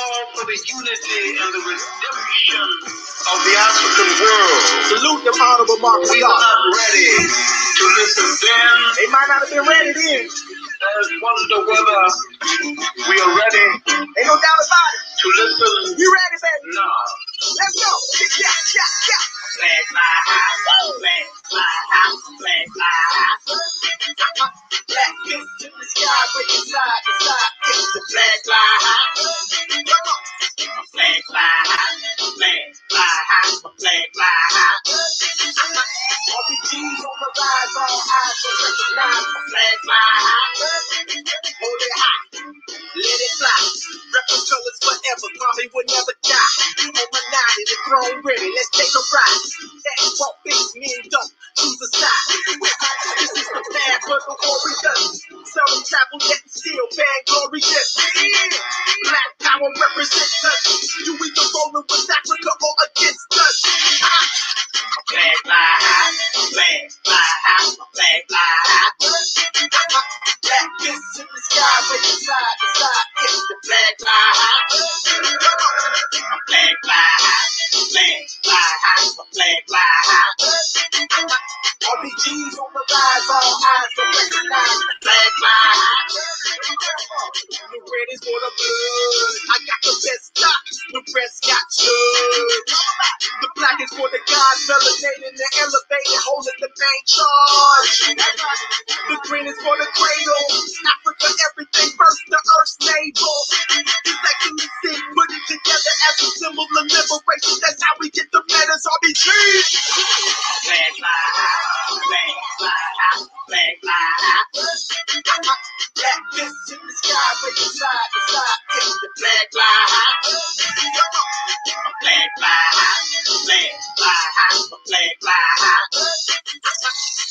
call for the unity and the redemption of the African world. Salute them honorable Marcus. We were not ready to listen then. They might not have been ready then. I wonder whether we are ready. Ain't no doubt about it. To listen. You ready, baby? No. Let's go. Yeah. Flag fly high, flag fly high, flag fly high. Black fist in the sky, breaking side to side. It's the flag fly high. Come on. Flag fly high, flag fly high, flag fly high. RPGs on the rise, all eyes will recognize the flag fly high. Hold it high, let it fly. Rebel colors forever, mommy will never die. On my 90, the throne ready, let's take a ride. That's what makes me and don't choose a side. This is the path for the warriors. Seldom travel yet still vainglorious. Black power represents us. You either rolling with Africa or against us. Flag fly high, flag fly high, flag fly high. Black fists in the sky, breaking side to side. It's the flag fly high. Flag fly high, flag fly high, flag fly high. RPGs on the rise, all eyes will recognize the flag fly high. The red is for the blood. I got the best stock, the rest got should. The black is for the gods, melanating and elevating, holding the main charge. The green is for the cradle, Africa, everything first, the earth's navel. It's excellency, put it together as a symbol of liberation. That's how we get the letters RBG. Flag fly high, flag fly high, flag fly high. Black fists in the sky, breaking side to side. It's the flag fly high. Flag fly high, flag fly high, flag fly high.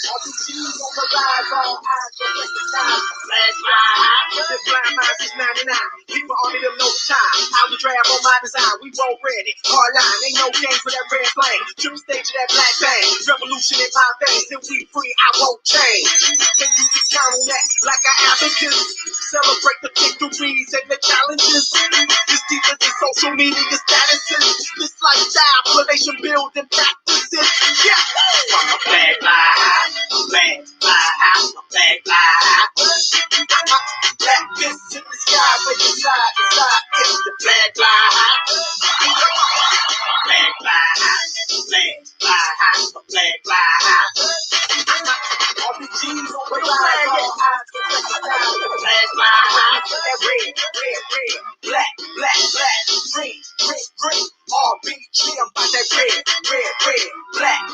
RPGs on the rise, all eyes will recognize the flag fly high. The blind minds is 99. People army them no time. Out the drab on my design, we roll ready. Hard line, ain't no game for that red flame. Triple stage of that black bang. Revolution in my veins, till we free, I won't change. And you can count on that like an abacus. Celebrate the victories and the challenges. It's deeper than social media statuses. This lifestyle, relation building practices. Yeah. Flag fly high, flag fly high, flag fly high. Black fists in the sky, breaking side to side. It's the flag fly high. Flag fly high, flag fly high, flag fly high. RPGs on the rise, all eyes will recognize the flag fly high. That red, black, green. RPG, I'm about that red, black, green. That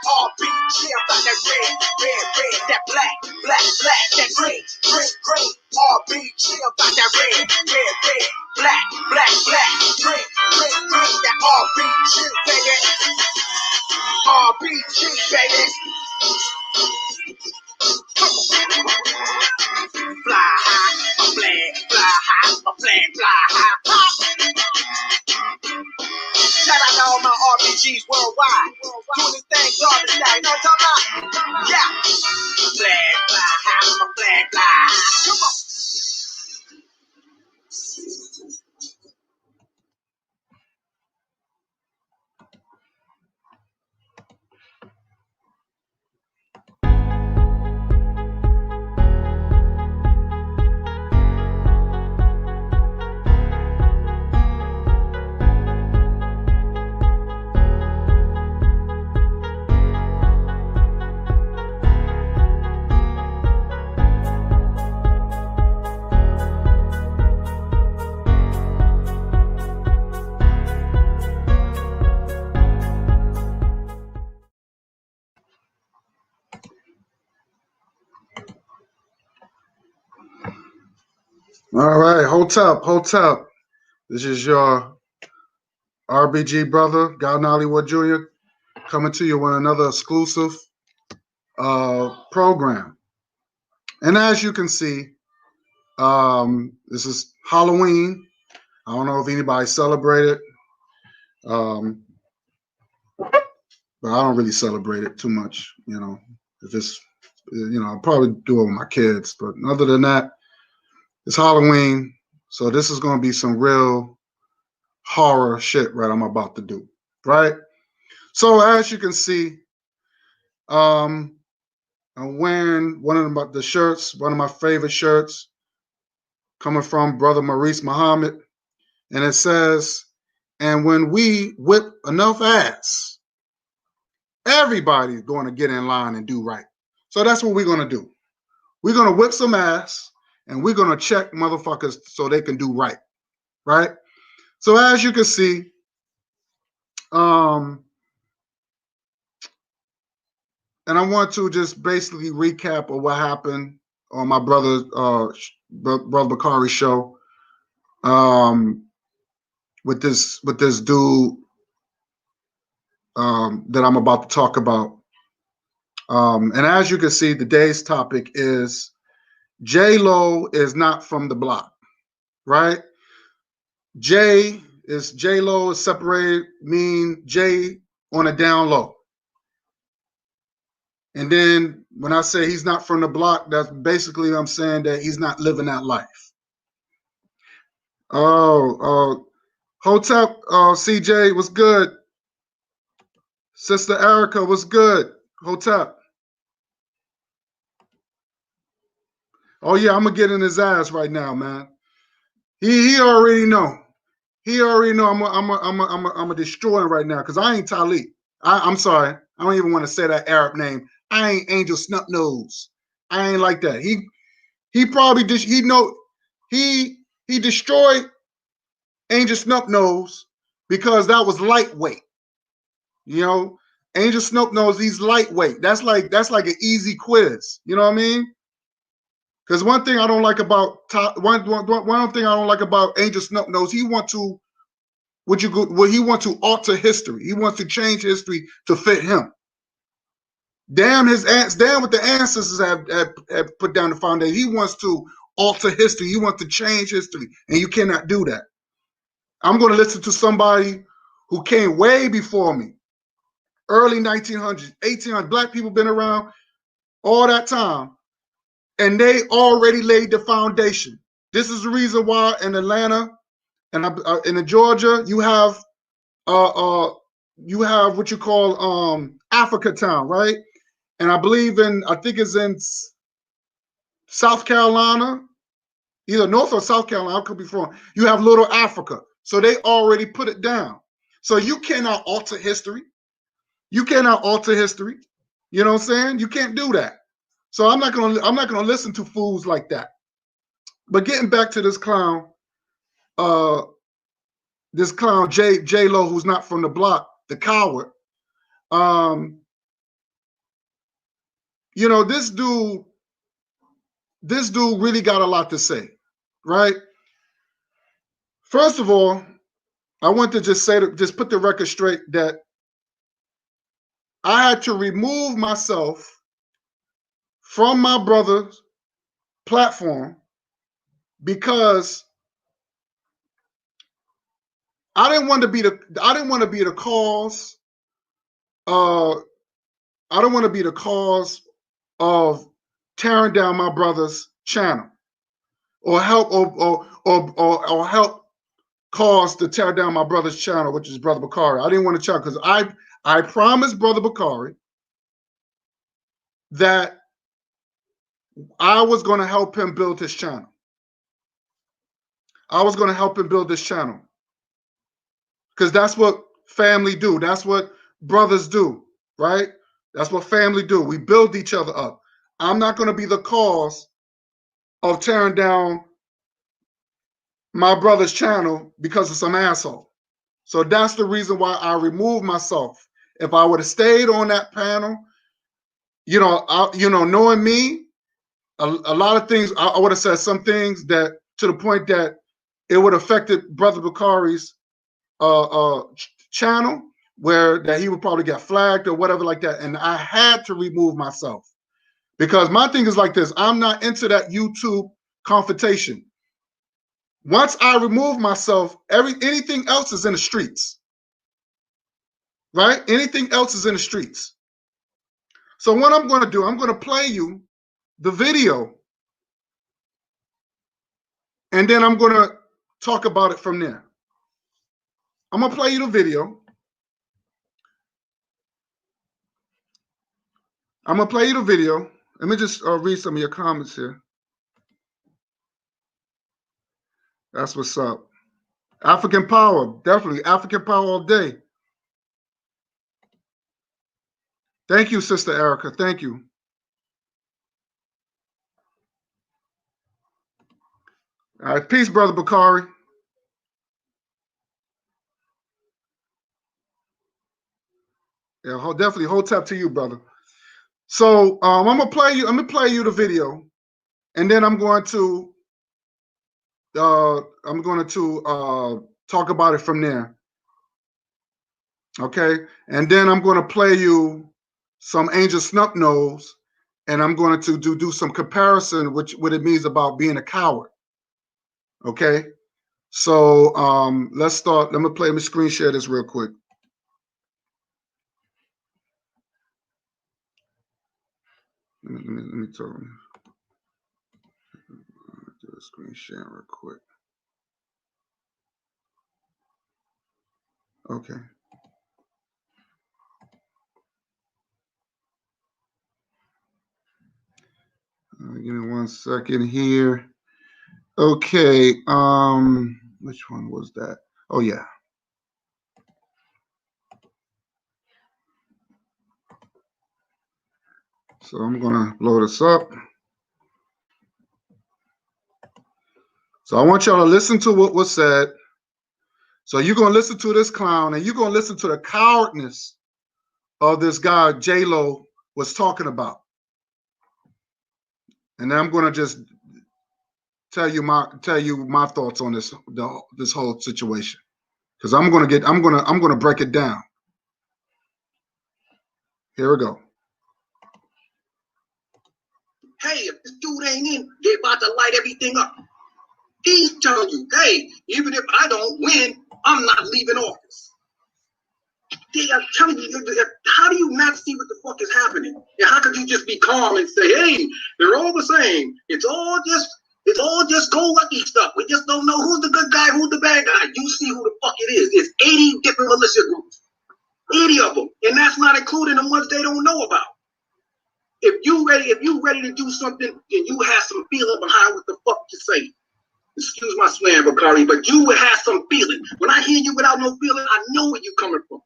RPG, I'm about that red, that black, that green. RPG, I'm about that red, black, green. That RPG, baby. RPG, baby. Fly high, a flag fly high, a flag fly high. Shout out to all my RPGs worldwide. Doing this thing garbage style. You know what I'm talking about? Yeah. Flag fly high, a flag fly high. Come on. All right, hold up. This is your RBG brother, Godin Hollywood Jr., coming to you with another exclusive program. And as you can see, this is Halloween. I don't know if anybody celebrated, but I don't really celebrate it too much. You know, if it's, I'll probably do it with my kids. But other than that, it's Halloween. So this is going to be some real horror shit, right? I'm about to do, right? So as you can see, I'm wearing one of the shirts, one of my favorite shirts, coming from Brother Maurice Muhammad, and it says, "And when we whip enough ass, everybody's going to get in line and do right." So that's what we're going to do. We're going to whip some ass, and we're going to check motherfuckers so they can do right, right? So as you can see, and I want to just basically recap of what happened on my brother Bakari's show, with this dude that I'm about to talk about. And as you can see, today's topic is Jaylo is not from the block, right? Jaylo is separated, mean J on a down low. And then when I say he's not from the block, that's basically I'm saying that he's not living that life. Oh, Hotep, CJ, what's good? Sister Erica, what's good? Hotep. Oh yeah, I'm gonna get in his ass right now, man. He already know. He already know I'm a destroy him right now because I ain't Talib. I'm sorry. I don't even want to say that Arab name. I ain't Angel Snub Nose. I ain't like that. He probably he destroyed Angel Snub Nose because that was lightweight. You know, Angel Snub Nose, he's lightweight. That's like an easy quiz. You know what I mean? Because one thing I don't like about one thing I don't like about Angel Snub Nose, he want to he wants to alter history. He wants to change history to fit him. Damn what the ancestors have put down the foundation. He wants to alter history. He wants to change history, and you cannot do that. I'm going to listen to somebody who came way before me, early 1900s, 1800s. Black people been around all that time, and they already laid the foundation. This is the reason why in Atlanta and in Georgia you have what you call Africa Town, right? And I think it's in South Carolina, either North or South Carolina, I could be wrong. You have Little Africa. So they already put it down. So you cannot alter history. You cannot alter history. You know what I'm saying? You can't do that. So I'm not gonna listen to fools like that. But getting back to this clown, Jaylo, who's not from the block, the coward. You know, this dude really got a lot to say, right? First of all, I want to just put the record straight that I had to remove myself from my brother's platform because I didn't want to be the cause. I don't want to be the cause of tearing down my brother's channel or help or help cause to tear down my brother's channel, which is Brother Bakari. I didn't want to try because I promised Brother Bakari that I was going to help him build his channel. I was going to help him build this channel because that's what family do. That's what brothers do, right? That's what family do. We build each other up. I'm not going to be the cause of tearing down my brother's channel because of some asshole. So that's the reason why I removed myself. If I would have stayed on that panel, knowing me, a lot of things, I would have said some things that to the point that it would have affected Brother Bakari's channel, where that he would probably get flagged or whatever like that. And I had to remove myself because my thing is like this. I'm not into that YouTube confrontation. Once I remove myself, anything else is in the streets, right? Anything else is in the streets. So what I'm going to do, I'm going to play you the video, and then I'm gonna talk about it from there. I'm gonna play you the video. I'm gonna play you the video. Let me just read some of your comments here. That's what's up. African power, definitely. African power all day. Thank you, Sister Erica. Thank you. All right, peace, Brother Bakari. Yeah, definitely Hotep to you, brother. So I'm gonna play you the video, and then I'm going to talk about it from there. Okay, and then I'm going to play you some Angel Snubnose, and I'm going to do some comparison, what it means about being a coward. Okay, so let's start. Let me screen share this real quick. Let me talk. Do a screen share real quick. Okay. Give me 1 second here. Okay. Which one was that? Oh yeah. So I'm gonna load this up. So I want y'all to listen to what was said. So you're gonna listen to this clown, and you're gonna listen to the cowardness of this guy Jaylo was talking about. And then I'm gonna just tell you my thoughts on this whole situation, because I'm gonna break it down. Here we go. Hey, if this dude ain't in, they about to light everything up. He's telling you, hey, even if I don't win, I'm not leaving office. They are telling you, how do you not see what the fuck is happening? And how could you just be calm and say, hey, they're all the same. It's all just go lucky stuff. We just don't know who's the good guy, who's the bad guy. You see who the fuck it is. There's 80 different militia groups. 80 of them. And that's not including the ones they don't know about. If you ready to do something, then you have some feeling behind what the fuck you say. Excuse my swearing, Bakari, but you would have some feeling. When I hear you without no feeling, I know where you're coming from.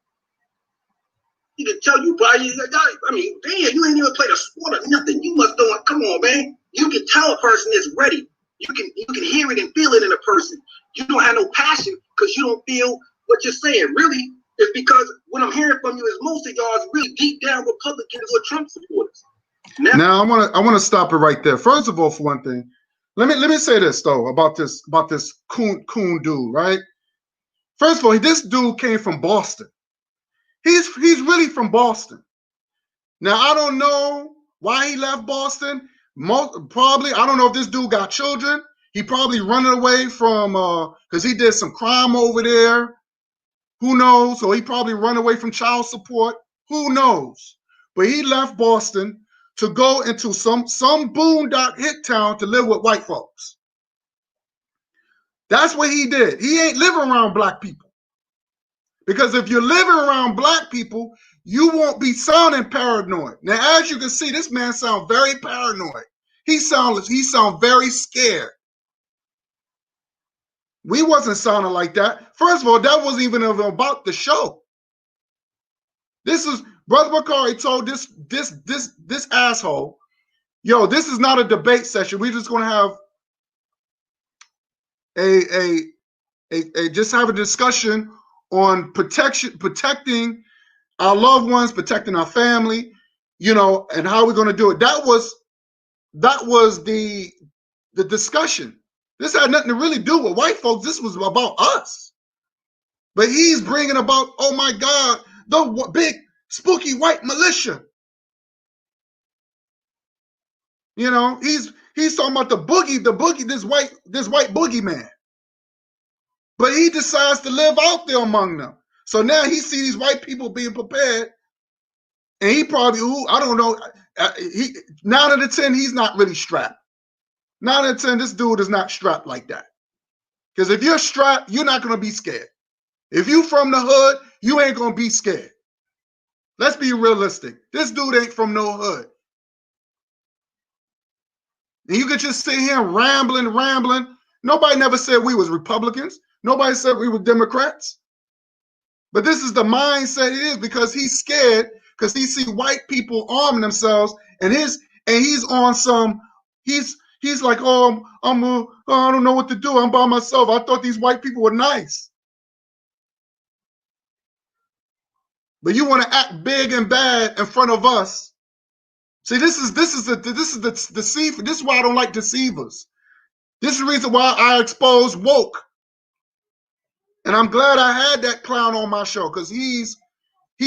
He can tell you, damn, you ain't even played a sport or nothing. You must know. Come on, man. You can tell a person is ready. You can hear it and feel it in a person. You don't have no passion because you don't feel what you're saying. Really, it's because what I'm hearing from you is most of y'all is really deep down Republicans or Trump supporters. Now I want to stop it right there. First of all, for one thing, let me say this though about this coon dude, right? First of all, this dude came from Boston. He's really from Boston. Now I don't know why he left Boston. Probably I don't know if this dude got children. He probably running away from because he did some crime over there. Who knows? So he probably run away from child support. Who knows? But he left Boston to go into some boondock hit town to live with white folks. That's what he did. He ain't living around black people. Because if you're living around black people, you won't be sounding paranoid. Now, as you can see, this man sounds very paranoid. He sounds very scared. We wasn't sounding like that. First of all, that wasn't even about the show. This is Brother Bakari told this asshole, yo, this is not a debate session. We're just gonna have just have a discussion on protecting our loved ones, protecting our family, and how we're gonna do it. That was the discussion. This had nothing to really do with white folks. This was about us. But he's bringing about, oh my God, the big spooky white militia. He's talking about the boogie, this white boogeyman. But he decides to live out there among them. So now he sees these white people being prepared, and he probably, I don't know, 9 out of 10, he's not really strapped. 9 out of 10, this dude is not strapped like that. Because if you're strapped, you're not going to be scared. If you from the hood, you ain't going to be scared. Let's be realistic. This dude ain't from no hood. And you could just sit here rambling. Nobody never said we was Republicans. Nobody said we were Democrats. But this is the mindset it is, because he's scared because he see white people arming themselves, and he's on some, he's like, oh, I don't know what to do. I'm by myself. I thought these white people were nice. But you want to act big and bad in front of us. See, this is the deceiver. This is why I don't like deceivers. This is the reason why I expose woke. And I'm glad I had that clown on my show, because he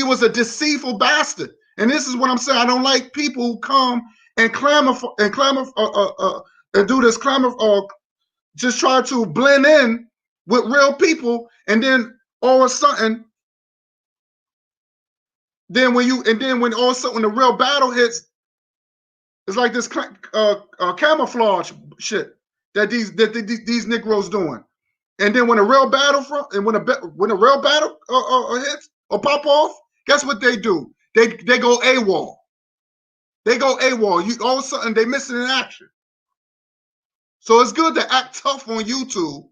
was a deceitful bastard. And this is what I'm saying. I don't like people who come and clamor and do this clamor, just try to blend in with real people, and then all of a sudden, when all of a sudden when the real battle hits, it's like this camouflage shit that these Negroes doing. And then when a real battle hits or pop off, guess what they do? They go AWOL. They go AWOL. You all of a sudden they missing in action. So it's good to act tough on YouTube,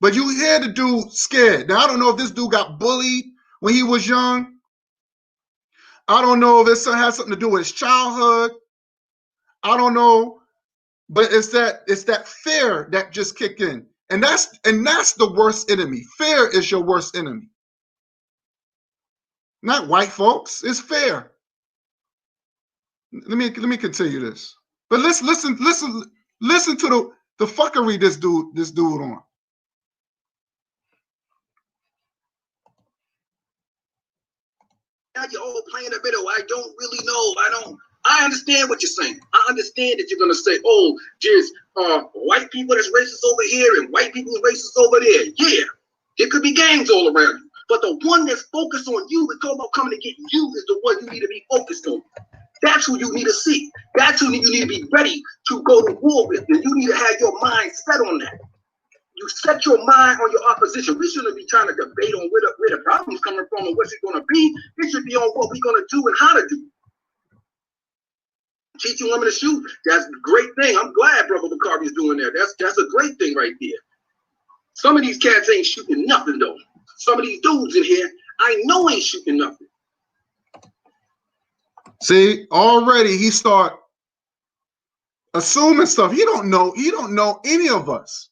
but you hear the dude scared. Now I don't know if this dude got bullied when he was young. I don't know if it has something to do with his childhood. I don't know, but it's that fear that just kicked in. And that's the worst enemy. Fear is your worst enemy. Not white folks. It's fear. Let me continue this. But let's listen to the fuckery this dude on. Now you're all playing a bit of, I don't really know. I understand what you're saying. I understand that you're going to say, oh, there's white people that's racist over here and white people that's racist over there. Yeah, there could be gangs all around you. But the one that's focused on you and talking about coming to get you is the one you need to be focused on. That's who you need to see. That's who you need to be ready to go to war with. And you need to have your mind set on that. You set your mind on your opposition. We shouldn't be trying to debate on where the problem's coming from and what's it going to be. It should be on what we're going to do and how to do. Teaching women to shoot, that's a great thing. I'm glad Brother Bakari is doing that. That's a great thing right there. Some of these cats ain't shooting nothing, though. Some of these dudes in here, I know ain't shooting nothing. See, already he start assuming stuff. He don't know any of us.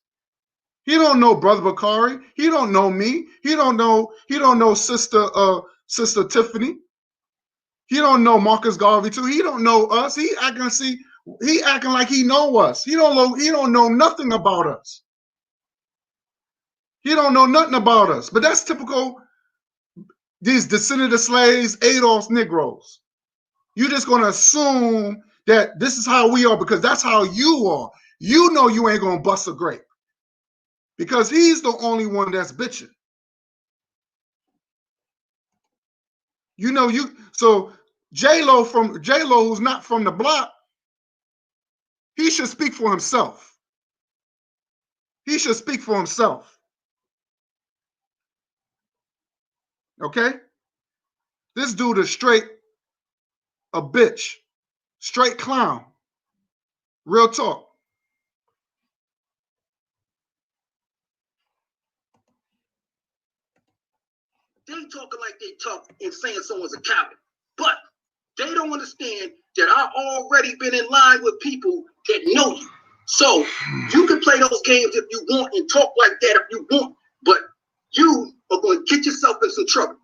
He don't know Brother Bakari. He don't know me. He don't know Sister Tiffany. He don't know Marcus Garvey too. He don't know us. He acting like he know us. He don't know nothing about us. He don't know nothing about us. But that's typical these descended slaves, Adolf's Negroes. You're just gonna assume that this is how we are because that's how you are. You know you ain't gonna bust a grape. Because he's the only one that's bitching. You know, so Jaylo who's not from the block, he should speak for himself. He should speak for himself. Okay? This dude is straight a bitch. Straight clown. Real talk. They talking like they tough and saying someone's a coward. But they don't understand that I've already been in line with people that know you. So you can play those games if you want and talk like that if you want, but you are going to get yourself in some trouble.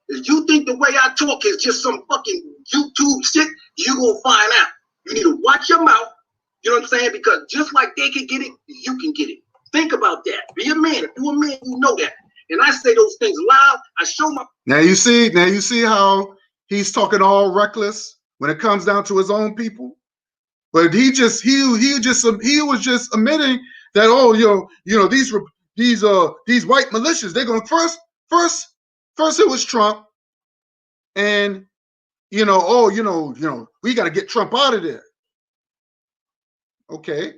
If you think the way I talk is just some fucking YouTube shit, you're going to find out. You need to watch your mouth, you know what I'm saying? Because just like they can get it, you can get it. Think about that. Be a man. If you're a man, you know that. And I say those things loud. I show my. Now you see how he's talking all reckless when it comes down to his own people. But he was just admitting that, oh, you know these white militias, they're going first it was Trump, and we got to get Trump out of there. Okay,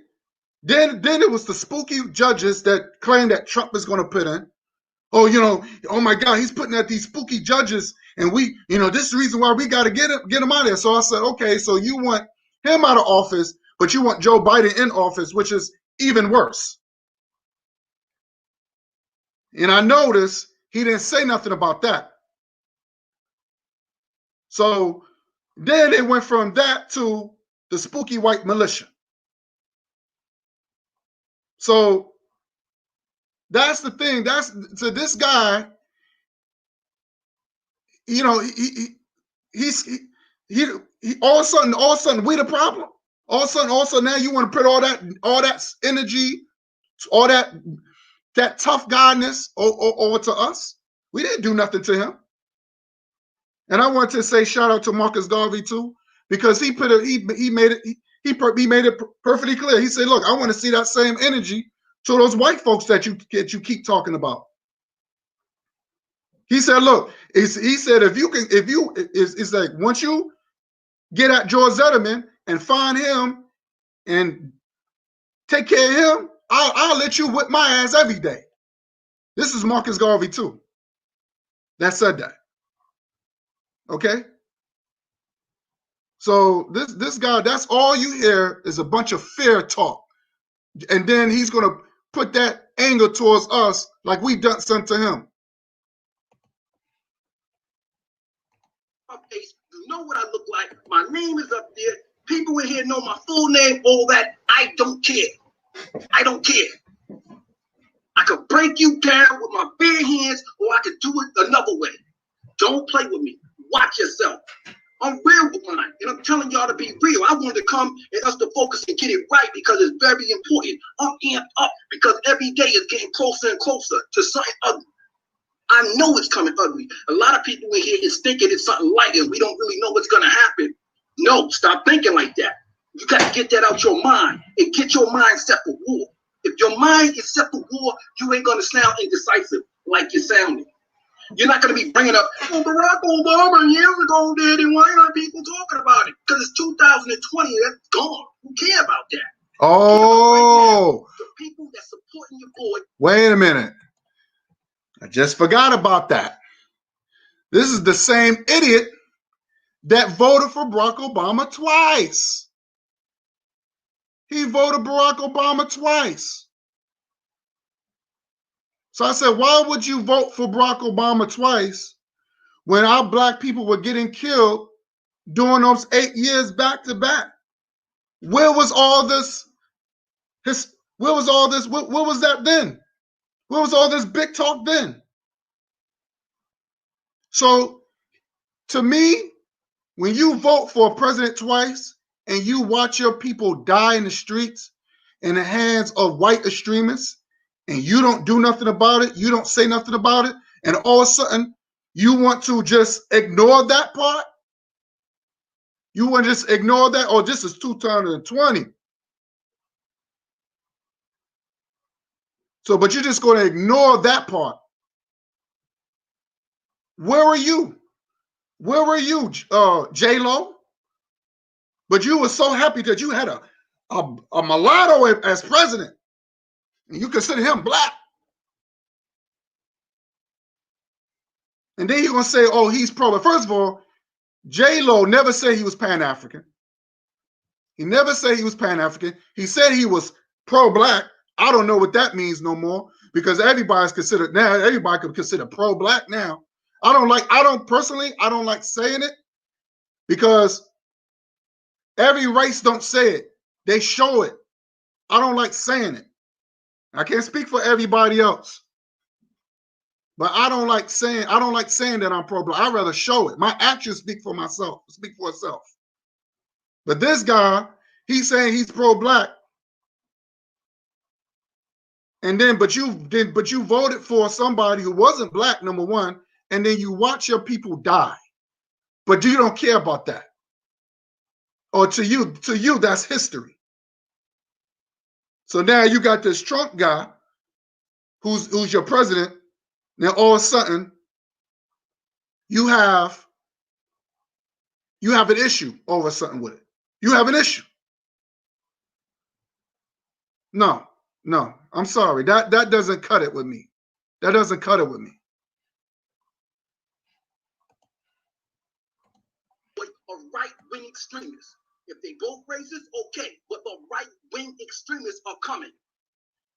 Then it was the spooky judges that claim that Trump is going to put in. Oh, oh my God, he's putting out these spooky judges, and this is the reason why we got to get him out of there. So I said, okay, so you want him out of office, but you want Joe Biden in office, which is even worse. And I noticed he didn't say nothing about that. So then it went from that to the spooky white militia. So that's the thing. So this guy, he all of a sudden we the problem. All of a sudden now you want to put all that energy, all that tough guyness over to us. We didn't do nothing to him. And I want to say shout out to Marcus Garvey too, because he made it perfectly clear. He said, "Look, I want to see that same energy to those white folks that you keep talking about." He said, "Look, he said it's like once you get at George Zetterman and find him and take care of him, I'll let you whip my ass every day." This is Marcus Garvey too. That said that. Okay. So this guy, that's all you hear is a bunch of fear talk. And then he's going to put that anger towards us like we've done something to him. You know what I look like. My name is up there. People in here know my full name, all that. I don't care. I don't care. I could break you down with my bare hands, or I could do it another way. Don't play with me. Watch yourself. I'm real with mine, and I'm telling y'all to be real. I wanted to come and us to focus and get it right because it's very important. I'm amped up because every day is getting closer and closer to something ugly. I know it's coming ugly. A lot of people in here is thinking it's something light and we don't really know what's going to happen. No, stop thinking like that. You got to get that out your mind and get your mind set for war. If your mind is set for war, you ain't going to sound indecisive like you're sounding. You're not going to be bringing up, well, Barack Obama years ago did, and why aren't people talking about it? Because it's 2020, that's gone. Who care about that? Oh. The people that supporting your boy. Wait a minute. I just forgot about that. This is the same idiot that voted for Barack Obama twice. He voted Barack Obama twice. So I said, why would you vote for Barack Obama twice when our black people were getting killed during those 8 years back to back? Where was all this? Where was all this? What was that then? Where was all this big talk then? So to me, when you vote for a president twice and you watch your people die in the streets in the hands of white extremists and you don't do nothing about it, you don't say nothing about it, and all of a sudden you want to just ignore that part? You want to just ignore that? Oh, this is 2020. So, but you're just going to ignore that part. Where were you? Where were you, Jaylo? But you were so happy that you had a mulatto as president. And you consider him black. And then you're going to say, oh, he's pro. But first of all, Jaylo never said he was Pan-African. He never said he was Pan-African. He said he was pro-black. I don't know what that means no more because everybody could consider pro-black now. I don't like saying it because every race don't say it. They show it. I don't like saying it. I can't speak for everybody else. But I don't like saying that I'm pro-black. I'd rather show it. My actions speak for itself. But this guy, he's saying he's pro-black. And then, but you voted for somebody who wasn't black, number one, and then you watch your people die. But you don't care about that. Or to you, that's history. So now you got this Trump guy who's your president. Now all of a sudden, you have an issue all of a sudden with it. You have an issue. No, no. I'm sorry. That doesn't cut it with me. That doesn't cut it with me. A right-wing extremist. If they both racist, okay, but the right-wing extremists are coming.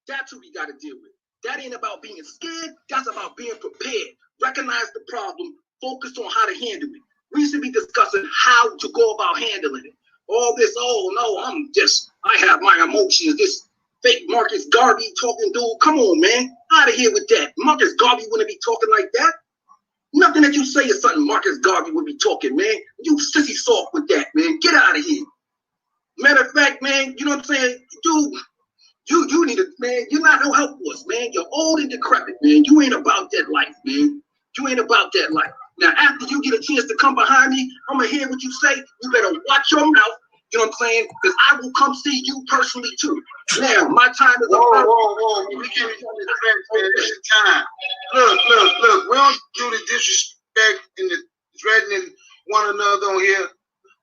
That's who we got to deal with. That ain't about being scared. That's about being prepared. Recognize the problem. Focus on how to handle it. We should be discussing how to go about handling it. All this, oh no, I have my emotions. This fake Marcus Garvey talking dude. Come on, man. Out of here with that. Marcus Garvey wouldn't be talking like that. Nothing that you say is something Marcus Garvey would be talking, man. You sissy soft with that, man. Get out of here. Matter of fact, man, you know what I'm saying? Dude, you need to, man, you're not no help for us, man. You're old and decrepit, man. You ain't about that life, man. You ain't about that life. Now, after you get a chance to come behind me, I'm going to hear what you say. You better watch your mouth. You know what I'm saying? Because I will come see you personally, too. Now, my time is up. Whoa. We can't do disrespect, man. This is time. Look. We don't do the disrespect and the threatening one another on here.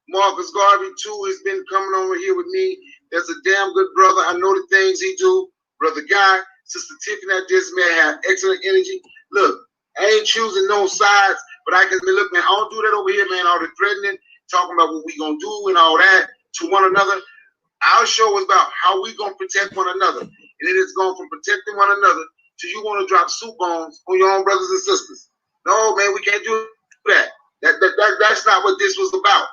Marcus Garvey, too, has been coming over here with me. That's a damn good brother. I know the things he do. Brother Guy, Sister Tiffany, this man have excellent energy. Look, I ain't choosing no sides, but I can look, man, I don't do that over here, man. All the threatening, talking about what we gonna do and all that to one another. Our show is about how we gonna protect one another. And it is going from protecting one another to you want to drop soup bombs on your own brothers and sisters. No, man, we can't do that. That's not what this was about.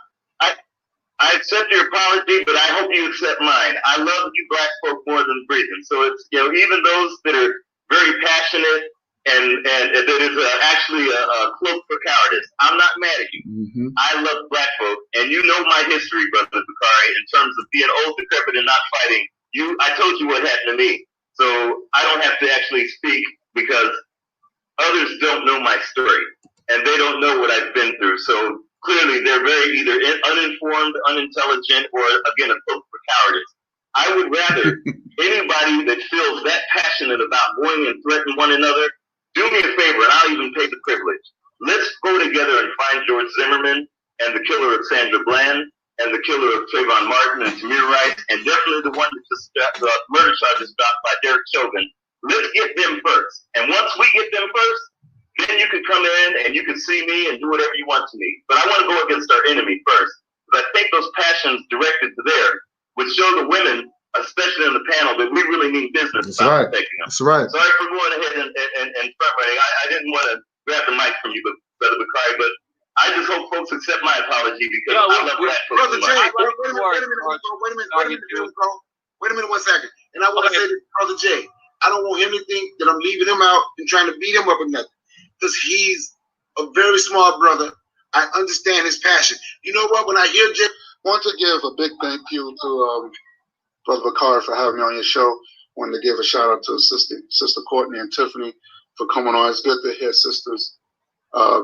I accept your apology, but I hope you accept mine. I love you black folk more than breathing. So it's, you know, even those that are very passionate and that is actually a cloak for cowardice. I'm not mad at you. Mm-hmm. I love black folk, and you know my history, Brother Bakari, in terms of being old, decrepit, and not fighting. I told you what happened to me. So I don't have to actually speak because others don't know my story, and they don't know what I've been through. So clearly, they're very either uninformed, unintelligent, or, again, a cloak for cowardice. I would rather anybody that feels that passionate about going and threatening one another, do me a favor, and I'll even pay the privilege. Let's go together and find George Zimmerman and the killer of Sandra Bland and the killer of Trayvon Martin and Tamir Rice, and definitely the one that just got murder charges dropped by Derek Chauvin. Let's get them first. And once we get them first, then you can come in and you can see me and do whatever you want to me. But I want to go against our enemy first. Because I think those passions directed to there would show the women, especially in the panel, that we really mean business about protecting them. That's right. Sorry for going ahead and front running. I didn't want to grab the mic from you, Brother Bakari, but I just hope folks accept my apology because I love black folks. Brother Jay, wait a minute, 1 second. And I want to say to Brother Jay, I don't want him to think that I'm leaving him out and trying to beat him up or nothing. Because he's a very smart brother. I understand his passion. You know what? When I hear Jay, I want to give a big thank you to Brother Bakari for having me on your show. Wanted to give a shout out to Sister Courtney and Tiffany for coming on. It's good to hear sisters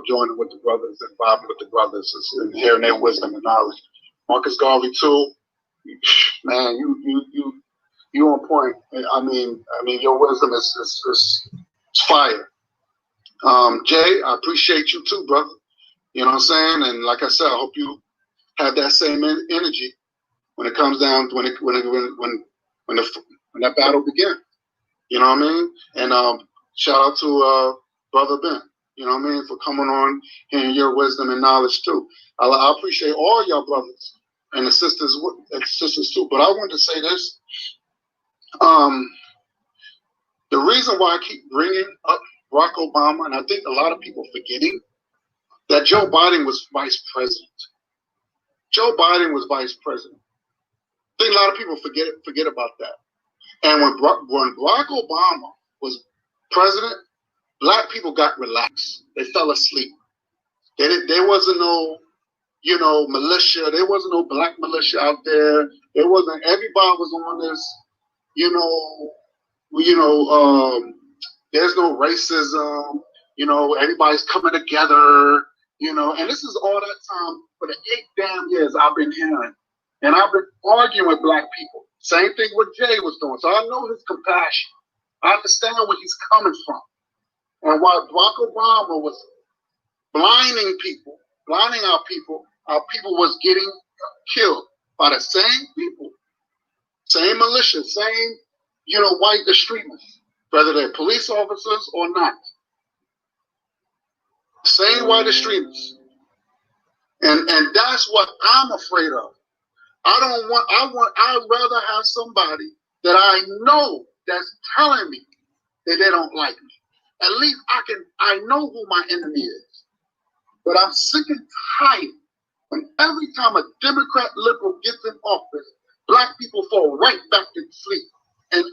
joining with the brothers and vibing with the brothers and hearing their wisdom and knowledge. Marcus Garvey too, man, you on point. I mean, your wisdom is fire. Jay, I appreciate you too, brother. You know what I'm saying? And like I said, I hope you have that same energy when it comes down when that battle begins. You know what I mean? And shout out to Brother Ben. You know what I mean, for coming on, hearing your wisdom and knowledge too. I appreciate all y'all brothers and the sisters too. But I wanted to say this. The reason why I keep bringing up Barack Obama, and I think a lot of people forgetting that Joe Biden was vice president. Joe Biden was vice president. I think a lot of people forget about that. And when Barack Obama was president, black people got relaxed. They fell asleep. There wasn't no, militia. There wasn't no black militia out there. There wasn't. Everybody was on this, there's no racism. Everybody's coming together. And this is all that time for the 8 damn years I've been hearing, and I've been arguing with black people. Same thing what Jay was doing. So I know his compassion. I understand where he's coming from. And while Barack Obama was blinding our people was getting killed by the same people, same militia, same white extremists, whether they're police officers or not. Same white extremists. And that's what I'm afraid of. I'd rather have somebody that I know that's telling me that they don't like me. At least I know who my enemy is. But I'm sick and tired when every time a Democrat liberal gets in office, black people fall right back to sleep. And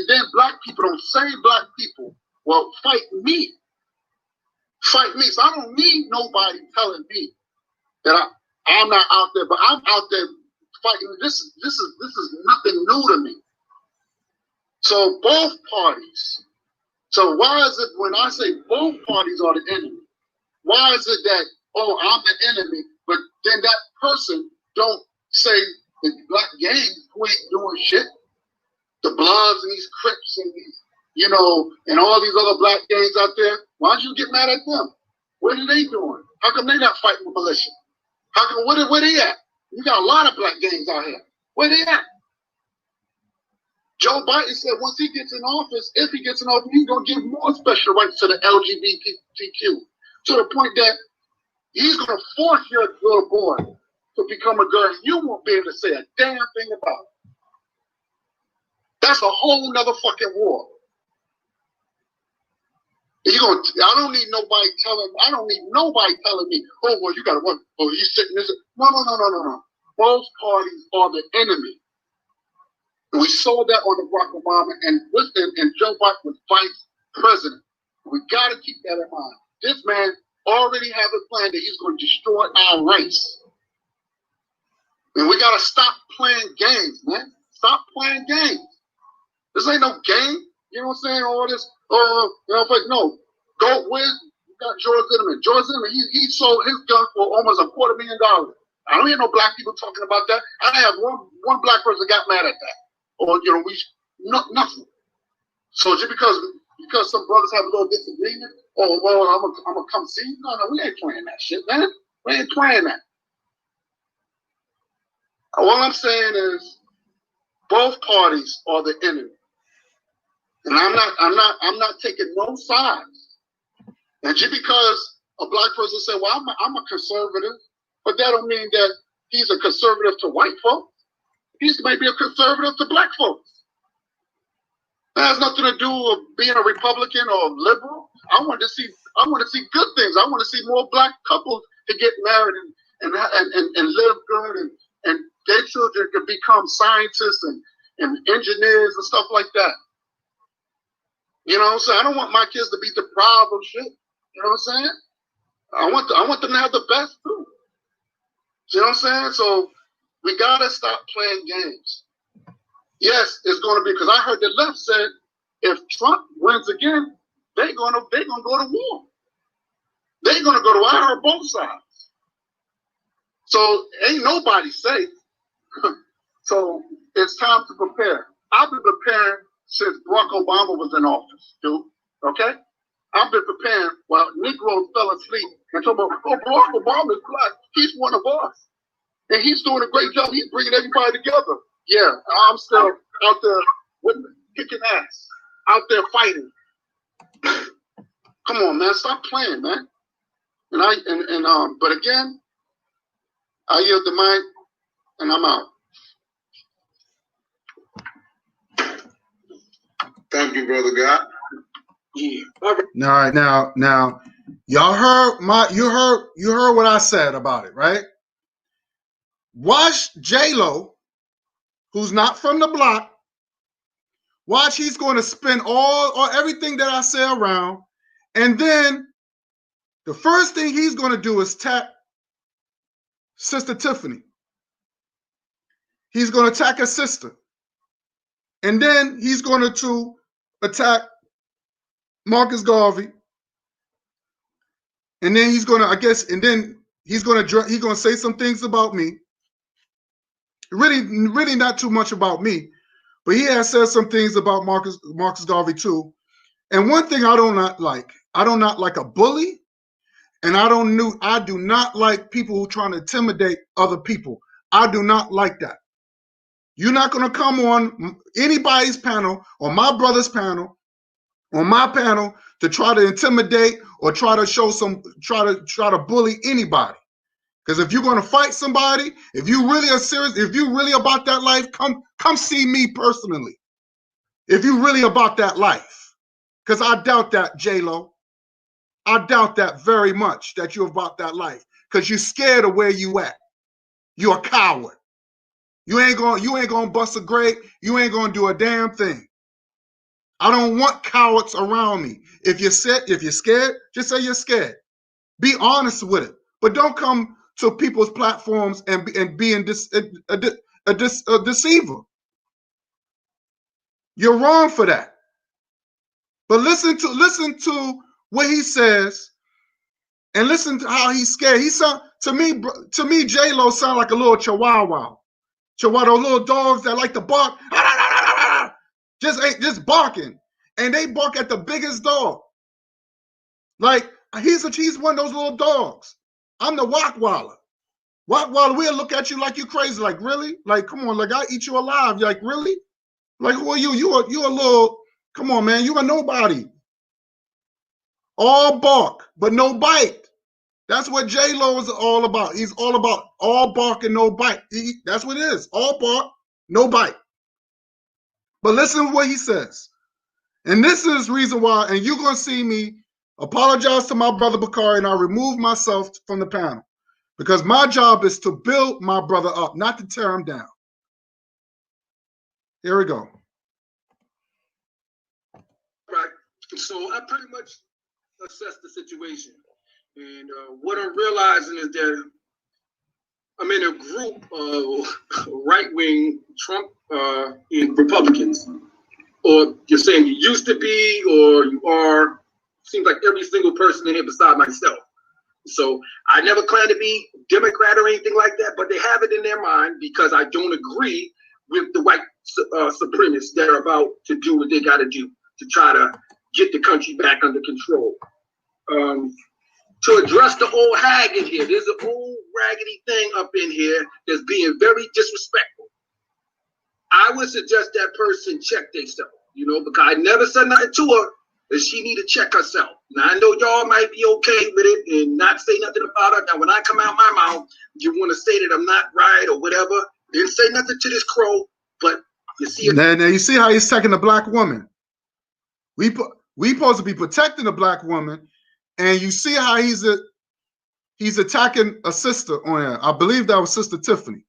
then black people, those same black people, will fight me. Fight me. So I don't need nobody telling me that I'm not out there, but I'm out there fighting. This is nothing new to me. So both parties. So why is it when I say both parties are the enemy? Why is it that, oh, I'm the enemy, but then that person don't say the black gang who ain't doing shit? The Bloods and these Crips and these, and all these other black gangs out there. Why don't you get mad at them? What are they doing? How come they not fighting the militia? How come where they at? You got a lot of black gangs out here. Where they at? Joe Biden said once he gets in office, if he gets in office, he's gonna give more special rights to the LGBTQ, to the point that he's gonna force your little boy to become a girl. You won't be able to say a damn thing about it. That's a whole nother fucking war. I don't need nobody telling me, oh, well, you gotta work, oh, you sitting this. No. Both parties are the enemy. And we saw that on the Barack Obama and Joe Biden was vice president. We gotta keep that in mind. This man already has a plan that he's going to destroy our race. And we gotta stop playing games, man. Stop playing games. This ain't no game. You know what I'm saying? All this, no. Go with, you got George Zimmerman. George Zimmerman, he sold his gun for almost $250,000. I don't hear no black people talking about that. I have one black person got mad at that. Or, nothing. So just because some brothers have a little disagreement, oh, well, I'm gonna come see you. No, we ain't playing that shit, man. We ain't playing that. All I'm saying is both parties are the enemy. And I'm not taking no sides. And just because a black person say, well, I'm a conservative, but that don't mean that he's a conservative to white folks. He's maybe a conservative to black folks. That has nothing to do with being a Republican or liberal. I want to see good things. I want to see more black couples to get married and live good, and their children can become scientists and engineers and stuff like that. So I don't want my kids to be deprived of shit. You know what I'm saying? I want them to have the best too. You know what I'm saying? So we gotta stop playing games. Yes, it's gonna be, because I heard the left said if Trump wins again, they're gonna go to war. They're gonna go to war. I heard both sides. So ain't nobody safe. So it's time to prepare. I've been preparing since Barack Obama was in office, dude. Okay? I've been preparing while Negroes fell asleep and talking about, oh, Barack Obama is black. He's one of us. And he's doing a great job. He's bringing everybody together. Yeah, I'm still out there kicking ass, out there fighting. Come on, man, stop playing, man. But again, I yield the mic and I'm out. Thank you, Brother God. Yeah. Now, y'all heard you heard what I said about it, right? Watch Jaylo, who's not from the block. Watch, he's going to spin all or everything that I say around, and then the first thing he's going to do is attack Sister Tiffany. He's going to attack her sister, and then he's going to attack Marcus Garvey, and then he's going to say some things about me. Really not too much about me, but he has said some things about Marcus Garvey too. And one thing I do not like a bully, and I do not like people who trying to intimidate other people. I do not like that. You're not going to come on anybody's panel or my brother's panel or my panel to try to intimidate or try to show try to bully anybody. Because if you're going to fight somebody, if you really are serious, if you really about that life, come see me personally. If you really about that life. Because I doubt that, Jaylo. I doubt that very much that you're about that life. Because you're scared of where you at. You're a coward. You ain't gonna bust a grape. You ain't gonna do a damn thing. I don't want cowards around me. If you're scared, just say you're scared. Be honest with it. But don't come to people's platforms and being a deceiver. You're wrong for that. But listen to what he says, and listen to how he's scared. He sound to me, Jaylo sound like a little chihuahua. Chihuahua, little dogs that like to bark, just barking, and they bark at the biggest dog. Like he's one of those little dogs. I'm the Wakwalla. Wakwalla, we'll look at you like you crazy. Like really? Like come on, like I eat you alive. You're like really? Like who are you? You a little. Come on, man. You a nobody. All bark, but no bite. That's what Jaylo is all about. He's all about all bark and no bite. That's what it is. All bark, no bite. But listen to what he says. And this is the reason why, and you're going to see me apologize to my brother Bakari, and I remove myself from the panel. Because my job is to build my brother up, not to tear him down. Here we go. Right. So I pretty much assessed the situation. And what I'm realizing is that I'm in a group of right-wing Trump Republicans. Or you're saying you used to be, or you are. Seems like every single person in here beside myself. So I never claimed to be Democrat or anything like that, but they have it in their mind because I don't agree with the white supremacists that are about to do what they got to do to try to get the country back under control. To address the old hag in here, there's an old raggedy thing up in here that's being very disrespectful. I would suggest that person check themselves, because I never said nothing to her that she need to check herself. Now, I know y'all might be okay with it and not say nothing about her. Now, when I come out my mouth, you want to say that I'm not right or whatever. Didn't say nothing to this crow, but you see it. Now you see how he's attacking the black woman. We supposed to be protecting the black woman, and you see how he's attacking a sister on there. I believe that was Sister Tiffany.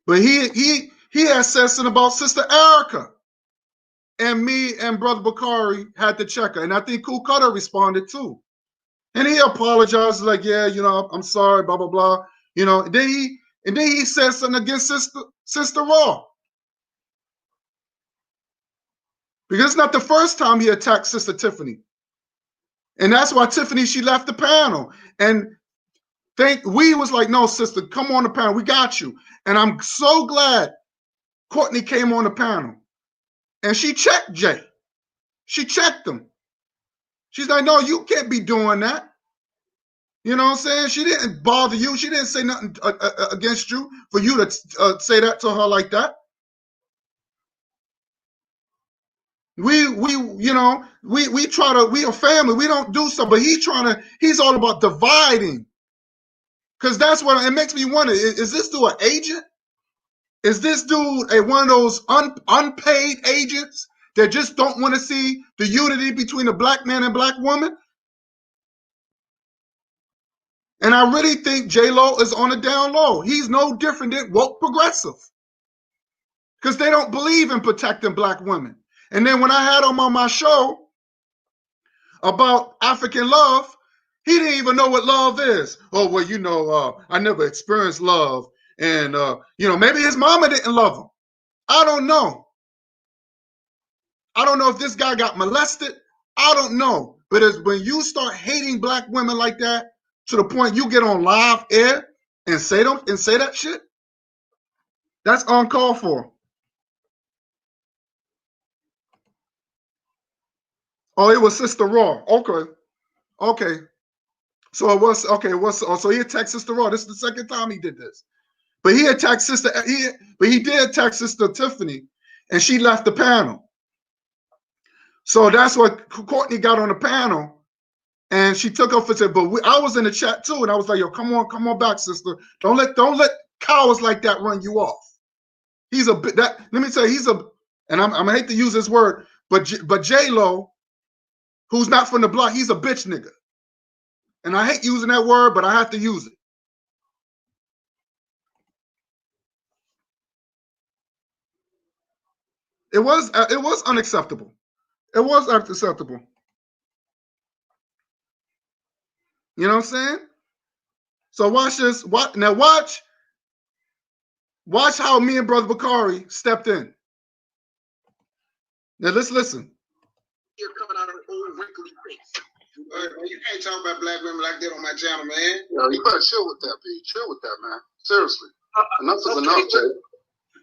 But he has said something about Sister Erica. And me and Brother Bakari had to check her. And I think Cool Cutter responded too. And he apologized, like, yeah, I'm sorry, blah, blah, blah. And then he said something against Sister Raw. Because it's not the first time he attacked Sister Tiffany. And that's why Tiffany, she left the panel. And we was like, no, sister, come on the panel. We got you. And I'm so glad Courtney came on the panel. And she checked Jay. She checked him. She's like, no, you can't be doing that. You know what I'm saying? She didn't bother you. She didn't say nothing against you for you to say that to her like that. We try to, we a family. We don't do stuff, but he's all about dividing. Because that's what it makes me wonder. Is this dude an agent? Is this dude one of those unpaid agents that just don't want to see the unity between the black man and black woman? And I really think Jaylo is on the down low. He's no different than woke progressive. Because they don't believe in protecting black women. And then when I had him on my show about African love, he didn't even know what love is. Oh, well, I never experienced love. And, maybe his mama didn't love him. I don't know. I don't know if this guy got molested. I don't know. But it's when you start hating black women like that, to the point you get on live air and say that shit, that's uncalled for. Oh, it was Sister Raw. Okay. So it was, okay, so he attacked Sister Raw. This is the second time he did this. But he attacked Sister. He did attack Sister Tiffany, and she left the panel. So that's what Courtney got on the panel, and she took off and said, "But I was in the chat too, and I was like, yo, come on back, sister. Don't let cowards like that run you off. He's a bit that. Let me tell you, he's a, and I'm gonna hate to use this word, but Jaylo, who's not from the block, he's a bitch nigga. And I hate using that word, but I have to use it. It was unacceptable. It was unacceptable. You know what I'm saying? So watch this. Now watch how me and Brother Bakari stepped in. Now let's listen. You're coming out of an old wrinkly face. You can't talk about black women like that on my channel, man. Yo, you better chill with that, B. Chill with that, man. Seriously. Enough is enough, Jay.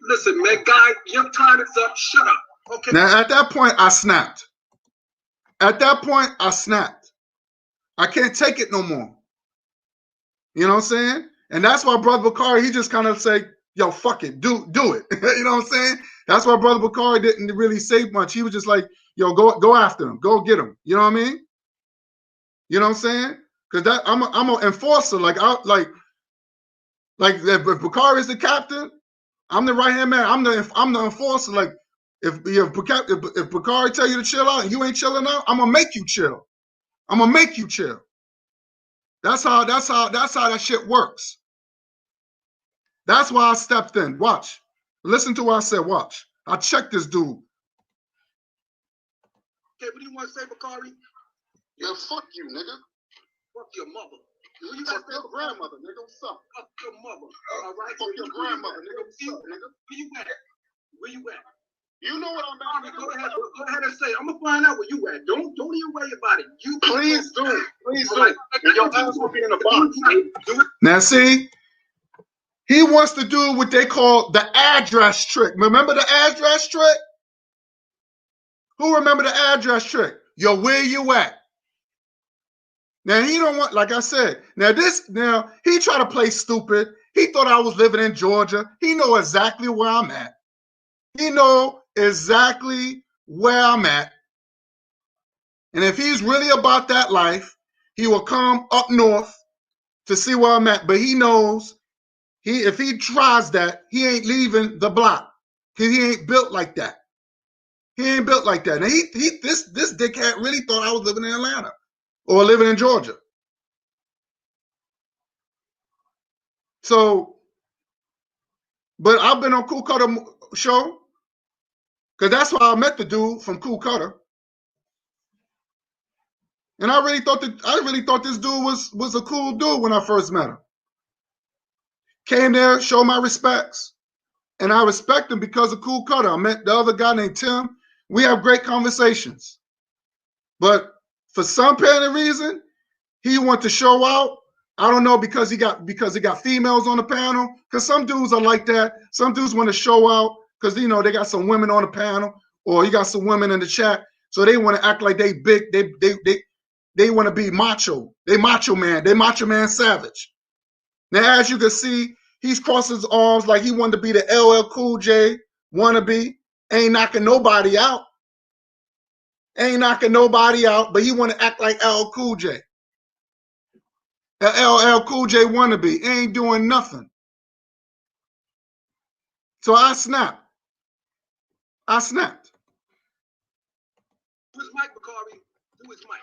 Listen, man, guy, your time is up. Shut up. Okay. Now, at that point, I snapped. At that point, I snapped. I can't take it no more. You know what I'm saying? And that's why Brother Bakari, he just kind of say, yo, fuck it, do it. You know what I'm saying? That's why Brother Bakari didn't really say much. He was just like, yo, go after him. Go get him. You know what I mean? You know what I'm saying? Because I'm an enforcer. Like if Bakari is the captain, I'm the right-hand man. I'm the enforcer. Like, if Bakari tell you to chill out and you ain't chilling out, I'm gonna make you chill. I'm gonna make you chill. That's how that shit works. That's why I stepped in. Watch. Listen to what I said. Watch. I checked this dude. Okay, what do you want to say, Bakari? Yeah, fuck you, nigga. Fuck your mother. What you fuck your grandmother, nigga. What's up? Fuck your mother. All right? Fuck your grandmother, nigga. What's up, nigga? Where you at? Where you at? You know what I'm at. Go ahead and say. I'm gonna find out where you at. Don't even worry about it. You please do. Please do. And your ass will be in the box. Do it. Now see, he wants to do what they call the address trick. Remember the address trick? Who remember the address trick? Yo, where you at? Now he don't want, like I said, now he tried to play stupid. He thought I was living in Georgia. He know exactly where I'm at. He know exactly where I'm at. And if he's really about that life, he will come up north to see where I'm at. But he knows if he tries that, he ain't leaving the block. Because he ain't built like that. He ain't built like that. Now this dickhead really thought I was living in Atlanta or living in Georgia. So, but I've been on Cool Cutter show. Because that's why I met the dude from Cool Cutter. And I really thought this dude was a cool dude when I first met him. Came there, showed my respects. And I respect him because of Cool Cutter. I met the other guy named Tim. We have great conversations. But for some apparent reason, he wanted to show out. I don't know, because he got females on the panel. Because some dudes are like that. Some dudes want to show out because, you know, they got some women on the panel, or you got some women in the chat. So they want to act like they big. They want to be macho. They macho man. They macho man savage. Now, as you can see, he's crossing his arms like he wanted to be the LL Cool J wannabe. Ain't knocking nobody out. Ain't knocking nobody out, but he want to act like LL Cool J. LL Cool J wannabe. Ain't doing nothing. So I snapped. Who is Mike, Bakari? Who is Mike?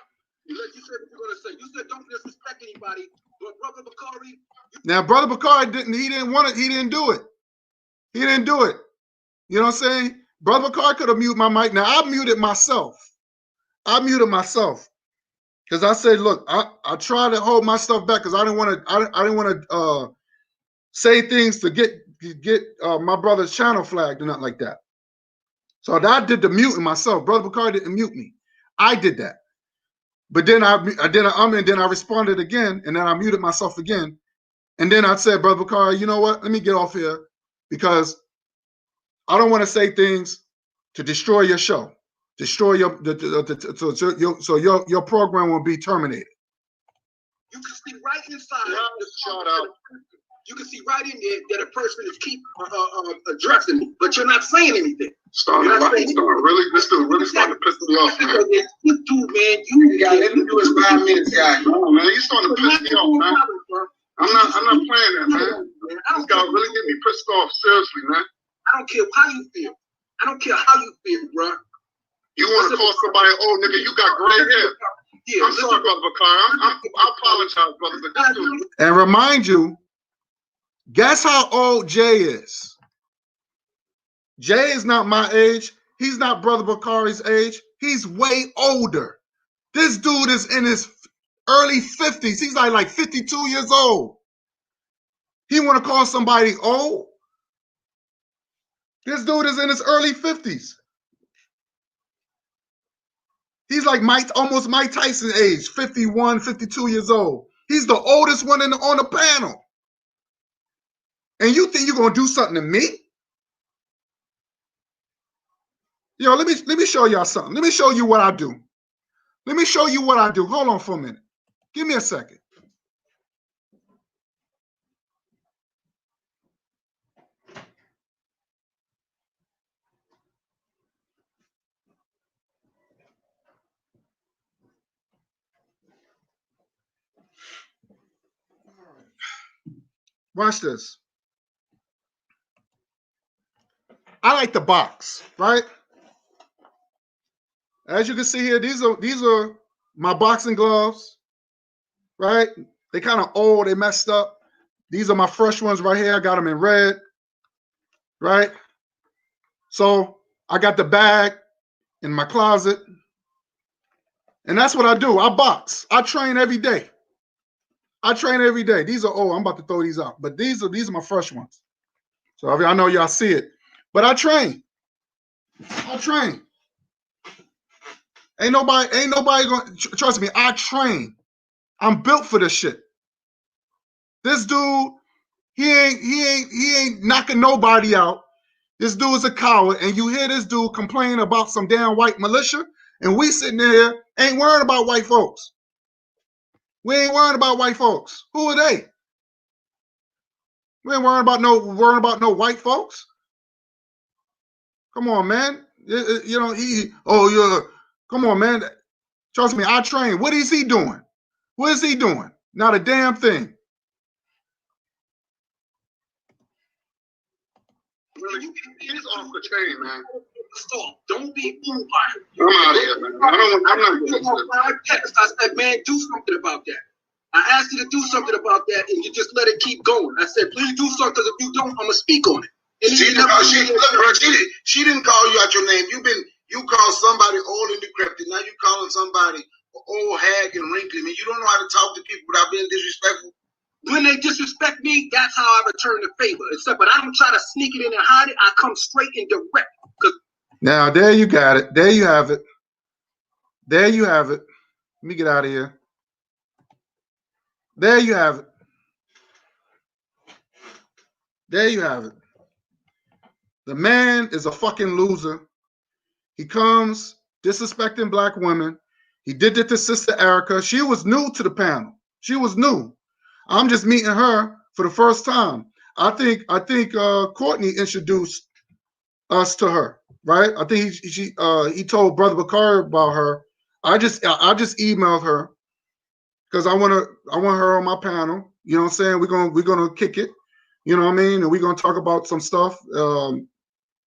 You said what you're going to say. You said don't disrespect anybody, but Brother Bakari. Now, Brother Bakari didn't want it. He didn't do it. He didn't do it. You know what I'm saying? Brother Bakari could have muted my mic. Now, I muted myself. Because I said, look, I try to hold my stuff back because I didn't want to say things to get my brother's channel flagged or nothing like that. So I did the muting myself. Brother Bakari didn't mute me. I did that. But then I responded again, and then I muted myself again. And then I said, Brother Bakari, you know what? Let me get off here because I don't want to say things to destroy your show, destroy your program will be terminated. You can see right inside. Shut up. you can see right in there that a person is keep addressing me, but you're not saying anything. This dude really starting to piss me off, man. This dude, man, you got let me do his 5 minutes, guy. No, man, you starting to piss me off, man. I'm not playing that, man. This guy really get me pissed off, seriously, man. I don't care how you feel. I don't care how you feel, bro. You want to call somebody old nigga? You got gray hair. Yeah, I'm sorry, Brother Bakari. I apologize, brother, but this dude. And remind you, guess how old Jay is? Jay is not my age. He's not Brother Bakari's age. He's way older. This dude is in his early 50s. He's like 52 years old. He want to call somebody old? This dude is in his early 50s. He's like almost Mike Tyson age, 51, 52 years old. He's the oldest one on the panel. And you think you're gonna do something to me? Yo, let me show y'all something. Let me show you what I do. Let me show you what I do. Hold on for a minute. Give me a second. Watch this. I like the box, right? As you can see here, these are my boxing gloves, right? They kind of old, they messed up. These are my fresh ones right here. I got them in red, right? So I got the bag in my closet. And that's what I do. I box. I train every day. I train every day. These are old. I'm about to throw these out. But these are my fresh ones. So I know y'all see it. But I train. I train. Ain't nobody gonna trust me. I train. I'm built for this shit. This dude, he ain't knocking nobody out. This dude is a coward, and you hear this dude complain about some damn white militia, and we sitting there ain't worrying about white folks. We ain't worrying about white folks. Who are they? We ain't worrying about no white folks. Come on, man. You know, come on, man. Trust me, I train. What is he doing? What is he doing? Not a damn thing. He's off the chain, man. Stop. Don't be moved by it. I'm out of here, man. I'm not doing this. I said, man, do something about that. I asked you to do something about that, and you just let it keep going. I said, please do something, because if you don't, I'm going to speak on it. And she didn't call you out your name. You called somebody old and decrepit. Now you calling somebody old, hag, and wrinkly. I mean, you don't know how to talk to people without being disrespectful. When they disrespect me, that's how I return the favor. But I don't try to sneak it in and hide it. I come straight and direct. Now, there you got it. There you have it. There you have it. Let me get out of here. There you have it. There you have it. The man is a fucking loser. He comes disrespecting black women. He did it to Sister Erica. She was new to the panel. She was new. I'm just meeting her for the first time. I think Courtney introduced us to her, right? I think he told Brother Bakari about her. I just emailed her because I want her on my panel. You know what I'm saying? We're gonna kick it. You know what I mean? And we're gonna talk about some stuff.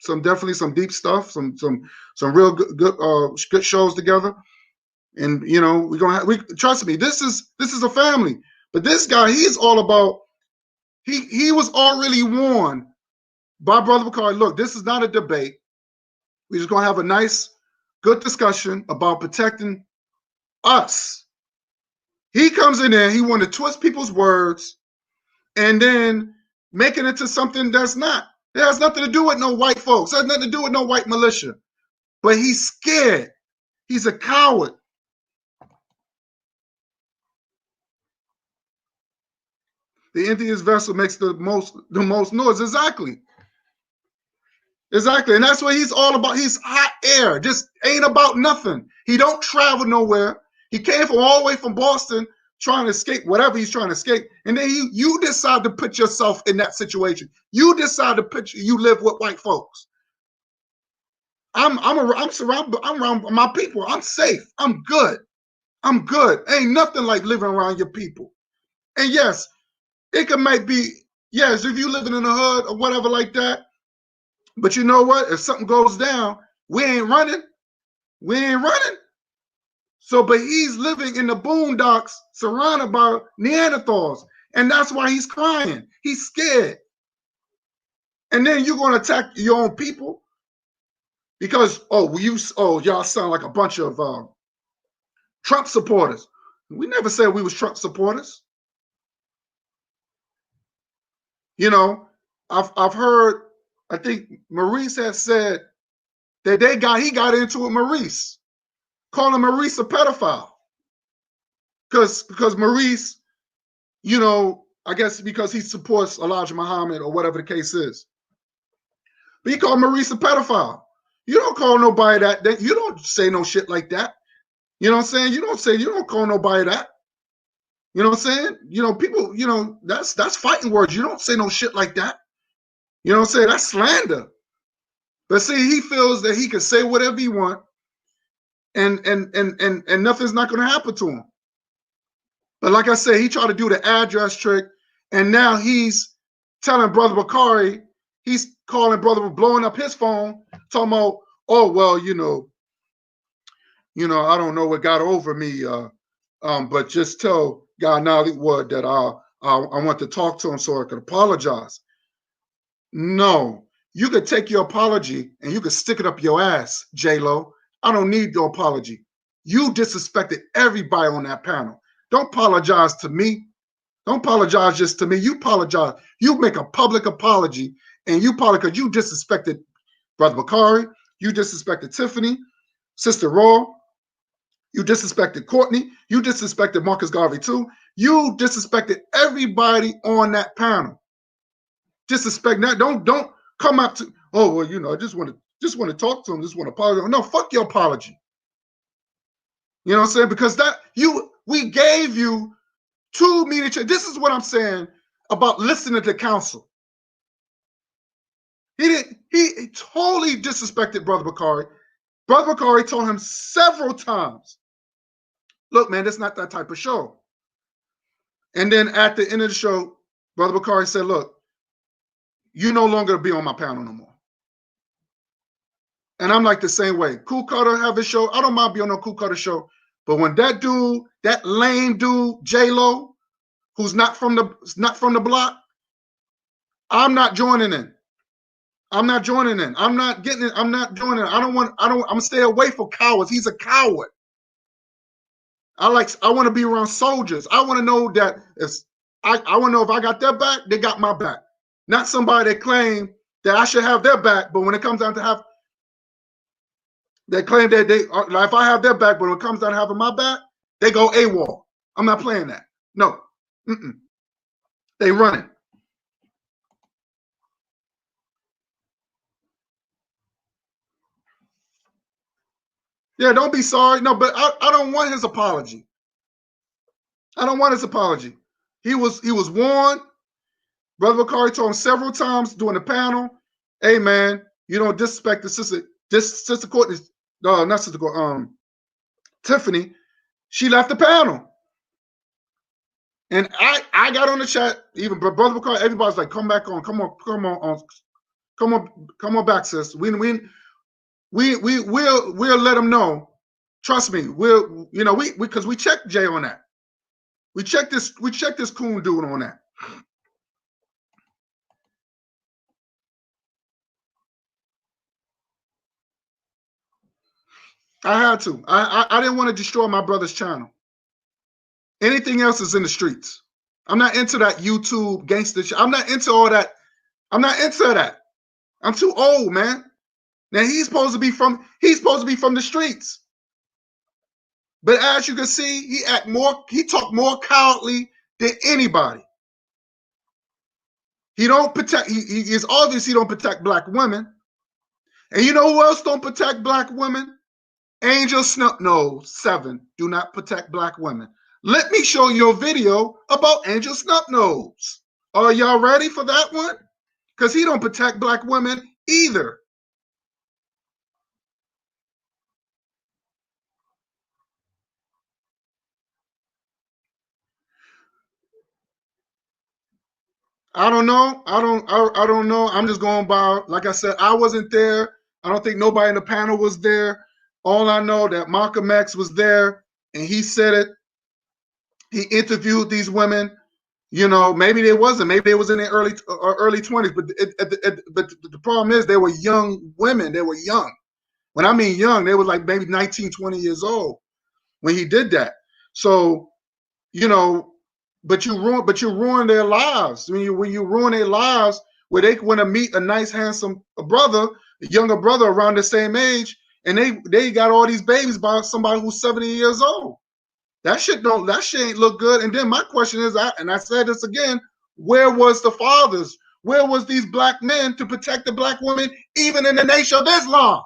Definitely some deep stuff. Some real good shows together. And you know trust me. This is a family. But this guy, he's all about. He was already warned by Brother Bakari. Look, this is not a debate. We're just gonna have a nice, good discussion about protecting us. He comes in there. He want to twist people's words, and then make it into something that's not. It has nothing to do with no white folks. It has nothing to do with no white militia. But he's scared. He's a coward. The Indian's vessel makes the most noise. Exactly. And that's what he's all about. He's hot air. Just ain't about nothing. He don't travel nowhere. He came from all the way from Boston trying to escape whatever he's trying to escape, and then you decide to put yourself in that situation. You decide to put you live with white folks. I'm surrounded. I'm around my people. I'm safe. I'm good. I'm good. Ain't nothing like living around your people. And yes, it might be, yes, if you living in the hood or whatever like that. But you know what? If something goes down, we ain't running. We ain't running. So, but he's living in the boondocks surrounded by Neanderthals. And that's why he's crying. He's scared. And then you're going to attack your own people because, y'all sound like a bunch of Trump supporters. We never said we was Trump supporters. You know, I've heard, I think Maurice has said that he got into it, Maurice, calling Maurice a pedophile. Because Maurice, you know, I guess because he supports Elijah Muhammad or whatever the case is. But he called Maurice a pedophile. You don't call nobody that. You don't say no shit like that. You know what I'm saying? You don't call nobody that. You know what I'm saying? You know, people, you know, that's fighting words. You don't say no shit like that. You know what I'm saying? That's slander. But see, he feels that he can say whatever he wants and nothing's not going to happen to him. But like I said, he tried to do the address trick, and now he's telling Brother Bakari, he's calling Brother, blowing up his phone, talking about, oh, well, you know, I don't know what got over me, but just tell God Nollywood that I want to talk to him so I could apologize. No, you could take your apology and you could stick it up your ass, Jaylo. I don't need your apology. You disrespected everybody on that panel. Don't apologize to me. Don't apologize just to me. You apologize. You make a public apology, and you apologize because you disrespected Brother Bakari. You disrespected Tiffany, Sister Raw. You disrespected Courtney. You disrespected Marcus Garvey too. You disrespected everybody on that panel. Disrespect that. Don't come up to, oh, well, you know, I just want to talk to him. Just want to apologize. No, fuck your apology. You know what I'm saying? Because we gave you 2 meetings. This is what I'm saying about listening to counsel. He totally disrespected Brother Bakari. Brother Bakari told him several times, look, man, that's not that type of show. And then at the end of the show, Brother Bakari said, look, you no longer be on my panel no more. And I'm like the same way. Cool Cutter have his show. I don't mind being on a Cool Cutter show. But when that dude, that lame dude, Jaylo, who's not from the block, I'm not joining in. I'm not joining in. I'm not getting it. I'm not joining in. I'm gonna stay away from cowards. He's a coward. I want to be around soldiers. I want to know that I want to know if I got their back, they got my back. Not somebody that claim that I should have their back, but when it comes down to they claim that if I have their back, but when it comes down to having my back, they go AWOL. I'm not playing that. No. They running. Yeah, don't be sorry. No, but I don't want his apology. I don't want his apology. He was warned. Brother Bakari told him several times during the panel, hey man, you don't disrespect the sister Courtney, not sister Courtney, Tiffany. She left the panel. And I got on the chat, even Brother Bakari, everybody's like, come back on, come on back, sis. We'll let them know. Trust me, because we checked Jay on that. We checked this coon dude on that. I had to. I didn't want to destroy my brother's channel. Anything else is in the streets. I'm not into that YouTube gangster shit. I'm not into all that. I'm not into that. I'm too old, man. Now he's supposed to be from the streets. But as you can see, he talk more cowardly than anybody. He don't protect, he is obvious he don't protect black women. And you know who else don't protect black women? Angel Snubnose 7 do not protect black women. Let me show you a video about Angel Snubnose. Are y'all ready for that one? Because he don't protect black women either. I don't know. I don't know. I'm just going by, like I said, I wasn't there. I don't think nobody in the panel was there. All I know that Malcolm X was there and he said it. He interviewed these women. You know, maybe they wasn't. Maybe they was in their early 20s. But but the problem is they were young women. They were young. When I mean young, they were like maybe 19, 20 years old when he did that. So, you know, but you ruin their lives. When you ruin their lives, where they want to meet a nice, handsome brother, a younger brother around the same age, and they got all these babies by somebody who's 70 years old. That shit ain't look good. And then my question is, I said this again, where was the fathers? Where was these black men to protect the black women, even in the Nation of Islam?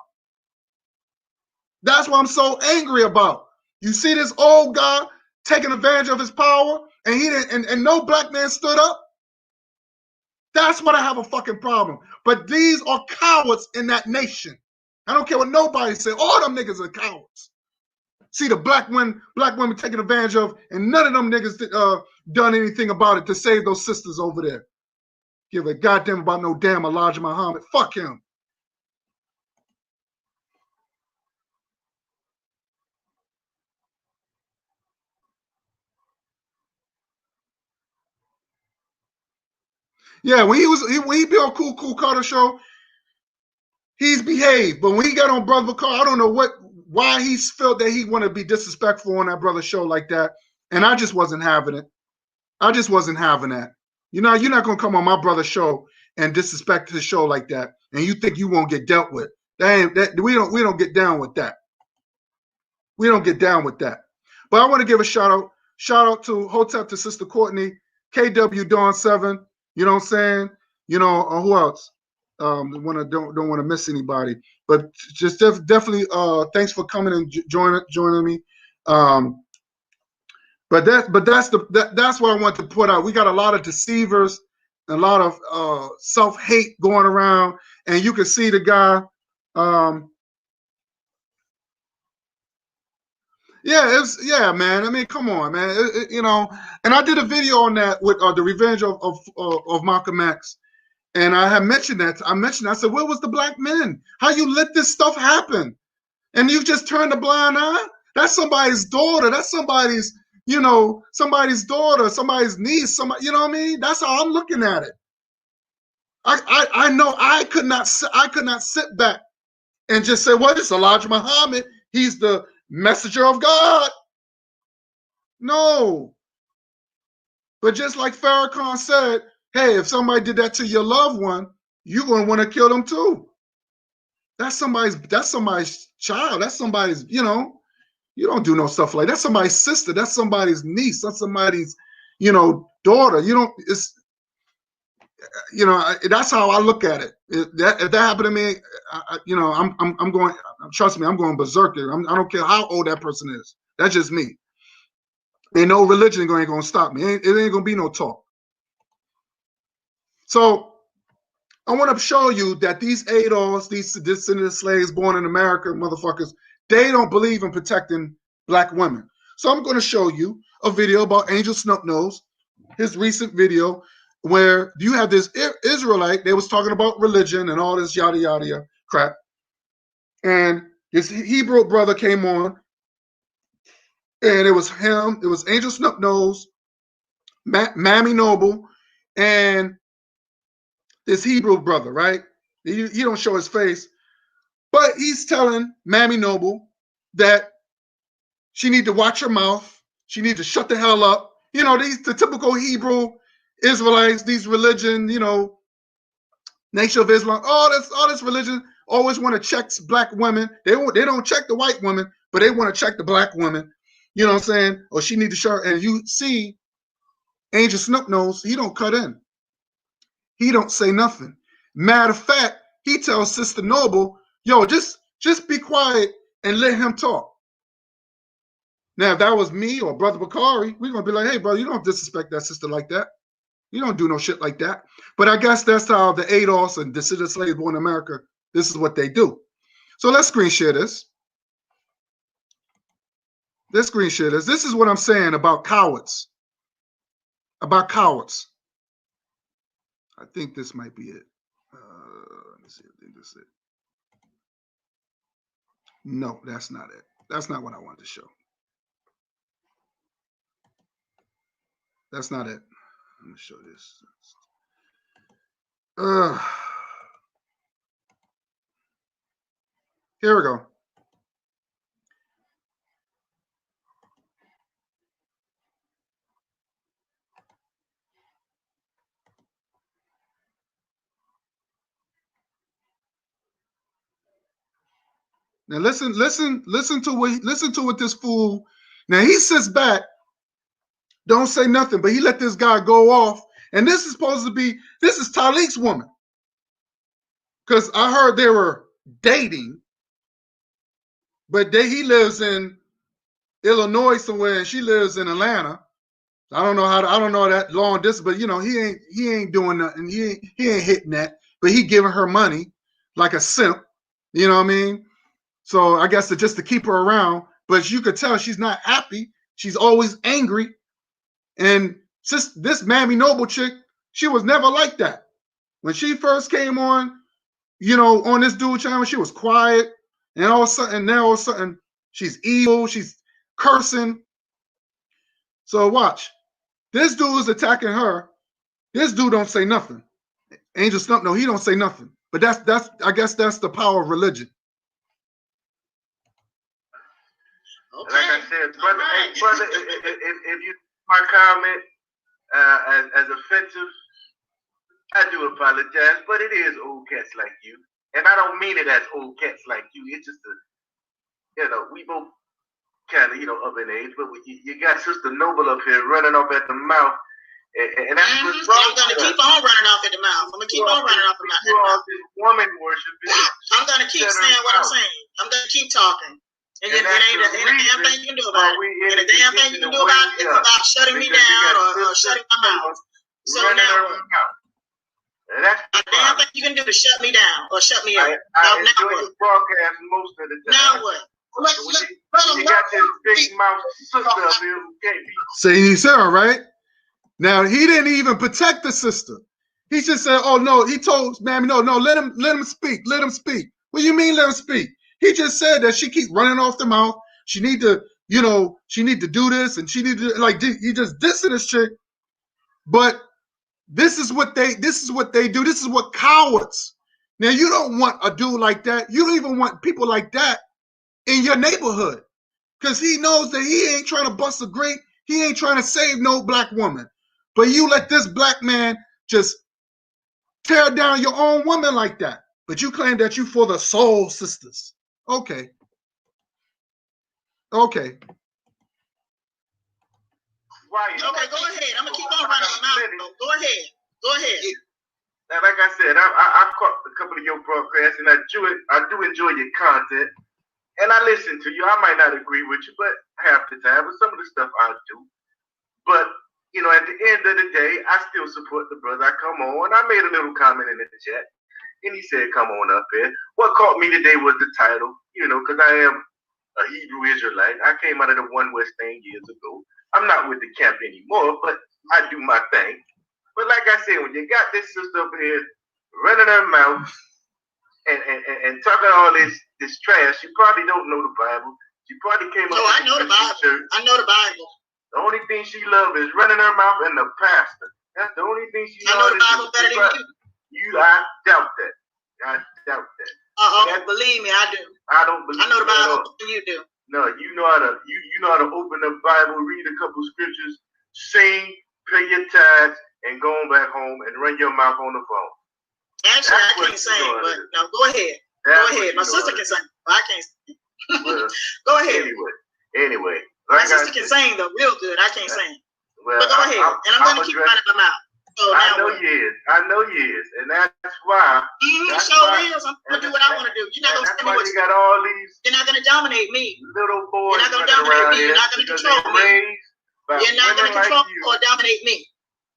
That's what I'm so angry about. You see this old guy taking advantage of his power, and he didn't, and no black man stood up. That's what I have a fucking problem. But these are cowards in that nation. I don't care what nobody say. All them niggas are cowards. See the black women taking advantage of, and none of them niggas done anything about it to save those sisters over there. Give a goddamn about no damn Elijah Muhammad. Fuck him. Yeah, when he be on Cool Carter show, he's behaved. But when he got on Brother Carter, I don't know why he felt that he wanted to be disrespectful on that brother show like that. And I just wasn't having it. I just wasn't having that. You know, you're not gonna come on my brother's show and disrespect his show like that, and you think you won't get dealt with. We don't get down with that. We don't get down with that. But I want to give a shout out to Hotep, to Sister Courtney, KW Dawn 7. You know what I'm saying? You know, who else? Don't want to miss anybody. But just definitely thanks for coming and joining me. But that's what I want to put out. We got a lot of deceivers, a lot of self-hate going around, and you can see the guy. Yeah, man. I mean, come on, man. You know, and I did a video on that with the Revenge of Malcolm X, and I had mentioned that. I said, where was the black men? How you let this stuff happen? And you just turned a blind eye? That's somebody's daughter. That's somebody's, somebody's daughter, somebody's niece, you know what I mean? That's how I'm looking at it. I know I could not sit back and just say, well, it's Elijah Muhammad. He's the messenger of God. No. But just like Farrakhan said, hey, if somebody did that to your loved one, you're going to want to kill them too. That's somebody's child. That's somebody's, you don't do no stuff like that. That's somebody's sister. That's somebody's niece. That's somebody's, daughter. That's how I look at it. If that happened to me, I'm going, trust me, I'm going berserker. I don't care how old that person is. That's just me. Ain't no religion ain't going to stop me. It ain't going to be no talk. So I want to show you that these ADOS, these descendant slaves born in America, motherfuckers, they don't believe in protecting black women. So I'm going to show you a video about Angel Snubnose, his recent video, where you have this Israelite, they was talking about religion and all this yada, yada crap. And this Hebrew brother came on, and it was him, it was Angel Snubnose, Mammy Noble, and this Hebrew brother, right? He don't show his face, but he's telling Mammy Noble that she need to watch her mouth. She need to shut the hell up. The typical Hebrew Israelites, these religion, Nation of Islam, all this religion always want to check black women. They don't check the white women, but they want to check the black women. You know what I'm saying? Or she need to show. And you see, Angel Snubnose, he don't cut in. He don't say nothing. Matter of fact, he tells Sister Noble, yo, just be quiet and let him talk. Now, if that was me or Brother Bakari, we're going to be like, hey, brother, you don't disrespect that sister like that. You don't do no shit like that. But I guess that's how the ADOS and Descendant Slaves Born in America, this is what they do. So let's screen share this. Let's screen share this. This is what I'm saying about cowards. About cowards. I think this might be it. Let me see. I think this is it. No, that's not it. That's not what I wanted to show. That's not it. Let me show this. Here we go. Now listen to what this fool. Now he sits back, don't say nothing, but he let this guy go off. And this is supposed to be, this is Talik's woman. Because I heard they were dating, but he lives in Illinois somewhere, and she lives in Atlanta. I don't know that long distance, but you know, he ain't doing nothing. He ain't hitting that, but he giving her money like a simp. You know what I mean? So I guess just to keep her around, but you could tell she's not happy. She's always angry. And this Mammy Noble chick, she was never like that. When she first came on, you know, on this dude channel, she was quiet. And all of a sudden, she's evil. She's cursing. So watch. This dude is attacking her. This dude don't say nothing. Angel Stump, no, he don't say nothing. But that's I guess that's the power of religion. Okay. Like I said, brother, right. Hey, brother, if you my comment as offensive, I do apologize, but it is old cats like you. And I don't mean it as old cats like you. It's just we both kind of, of an age, but you got Sister Noble up here running off at the mouth. And that's what's wrong. I'm going to keep on running off at the mouth. I'm going to keep on running off at the mouth. This woman worshiping. I'm going to keep saying what I'm saying. I'm going to keep talking. And then ain't a damn thing you can do about it. And a damn thing you can do about it is about shutting me down or shutting my mouth. So now what? That's a damn thing you can do to shut me down or shut me up. Now what? Broadcast most of the time. Now what? You got this big mouth sister up here who can't be. See, Sarah, right? Now he didn't even protect the sister. He just said, "Oh no." He told Mammy, "No, let him speak. Let him speak." What do you mean, let him speak? He just said that she keeps running off the mouth. She need to, she need to do this, and she need to he just dissing this chick. But this is what they do. This is what cowards. Now you don't want a dude like that. You don't even want people like that in your neighborhood, because he knows that he ain't trying to bust a grape. He ain't trying to save no black woman. But you let this black man just tear down your own woman like that. But you claim that you for the soul sisters. Okay. Right. Okay, go ahead. I'm gonna keep on running my mouth. Go ahead. Now, like I said, I've caught a couple of your broadcasts, and I do enjoy your content, and I listen to you. I might not agree with you, but half the time, but some of the stuff I do. But at the end of the day, I still support the brother. I come on. I made a little comment in the chat, and he said, "Come on up here." What caught me today was the title, because I am a Hebrew Israelite. I came out of the One West thing years ago. I'm not with the camp anymore, but I do my thing. But like I said, when you got this sister up here running her mouth and talking all this trash, she probably don't know the Bible. She probably came up. I know the Bible. Church. I know the Bible. The only thing she loves is running her mouth and the pastor. That's the only thing she knows. I know the Bible better than you. I doubt that. Believe me, I do. I don't believe. I know the Bible better than you do. No, you know how to open the Bible, read a couple scriptures, sing, pay your tithes, and go on back home and run your mouth on the phone. Actually, I can't sing, but no, go ahead. Go ahead. My sister can sing. I can't sing. Well, go ahead. Anyway. My sister can sing though, real good. I can't sing. Well, but go ahead. And I'm going to keep running my mouth. So I know know you is, and that's why. So is. I'm gonna do what I want to do. You're not gonna tell me what you got all these. You're not gonna dominate me. Little boys. You're not gonna dominate me. You're not gonna control me. You're not gonna control or dominate me.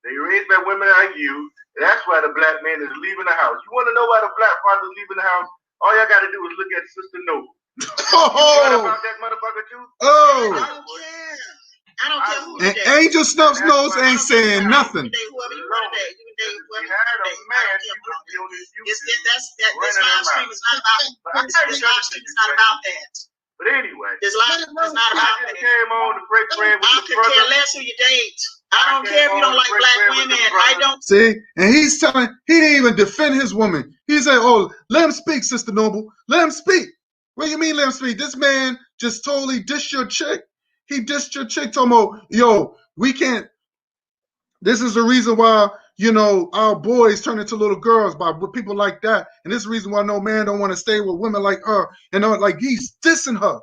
They raised by women like you. That's why the black man is leaving the house. You want to know why the black father is leaving the house? All y'all got to do is look at Sister Noble. You about that motherfucker too? Oh. I don't care. I don't care who and Angel Snub's nose ain't saying nothing. Whoever you want to date, you can date whoever you want to date. This live stream is not about this live stream is not about that. But anyway, this live stream is not about that. Came on to break bread with I could care less who you date. I don't care if you don't like black women. I don't. See, and he's telling, he didn't even defend his woman. He said, "Oh, let him speak, Sister Noble. Let him speak." What do you mean, let him speak? This man just totally dissed your chick. He dissed your chick, Tomo. Yo, we can't. This is the reason why, you know, our boys turn into little girls by people like that. And this is the reason why no man don't want to stay with women like her. And like he's dissing her,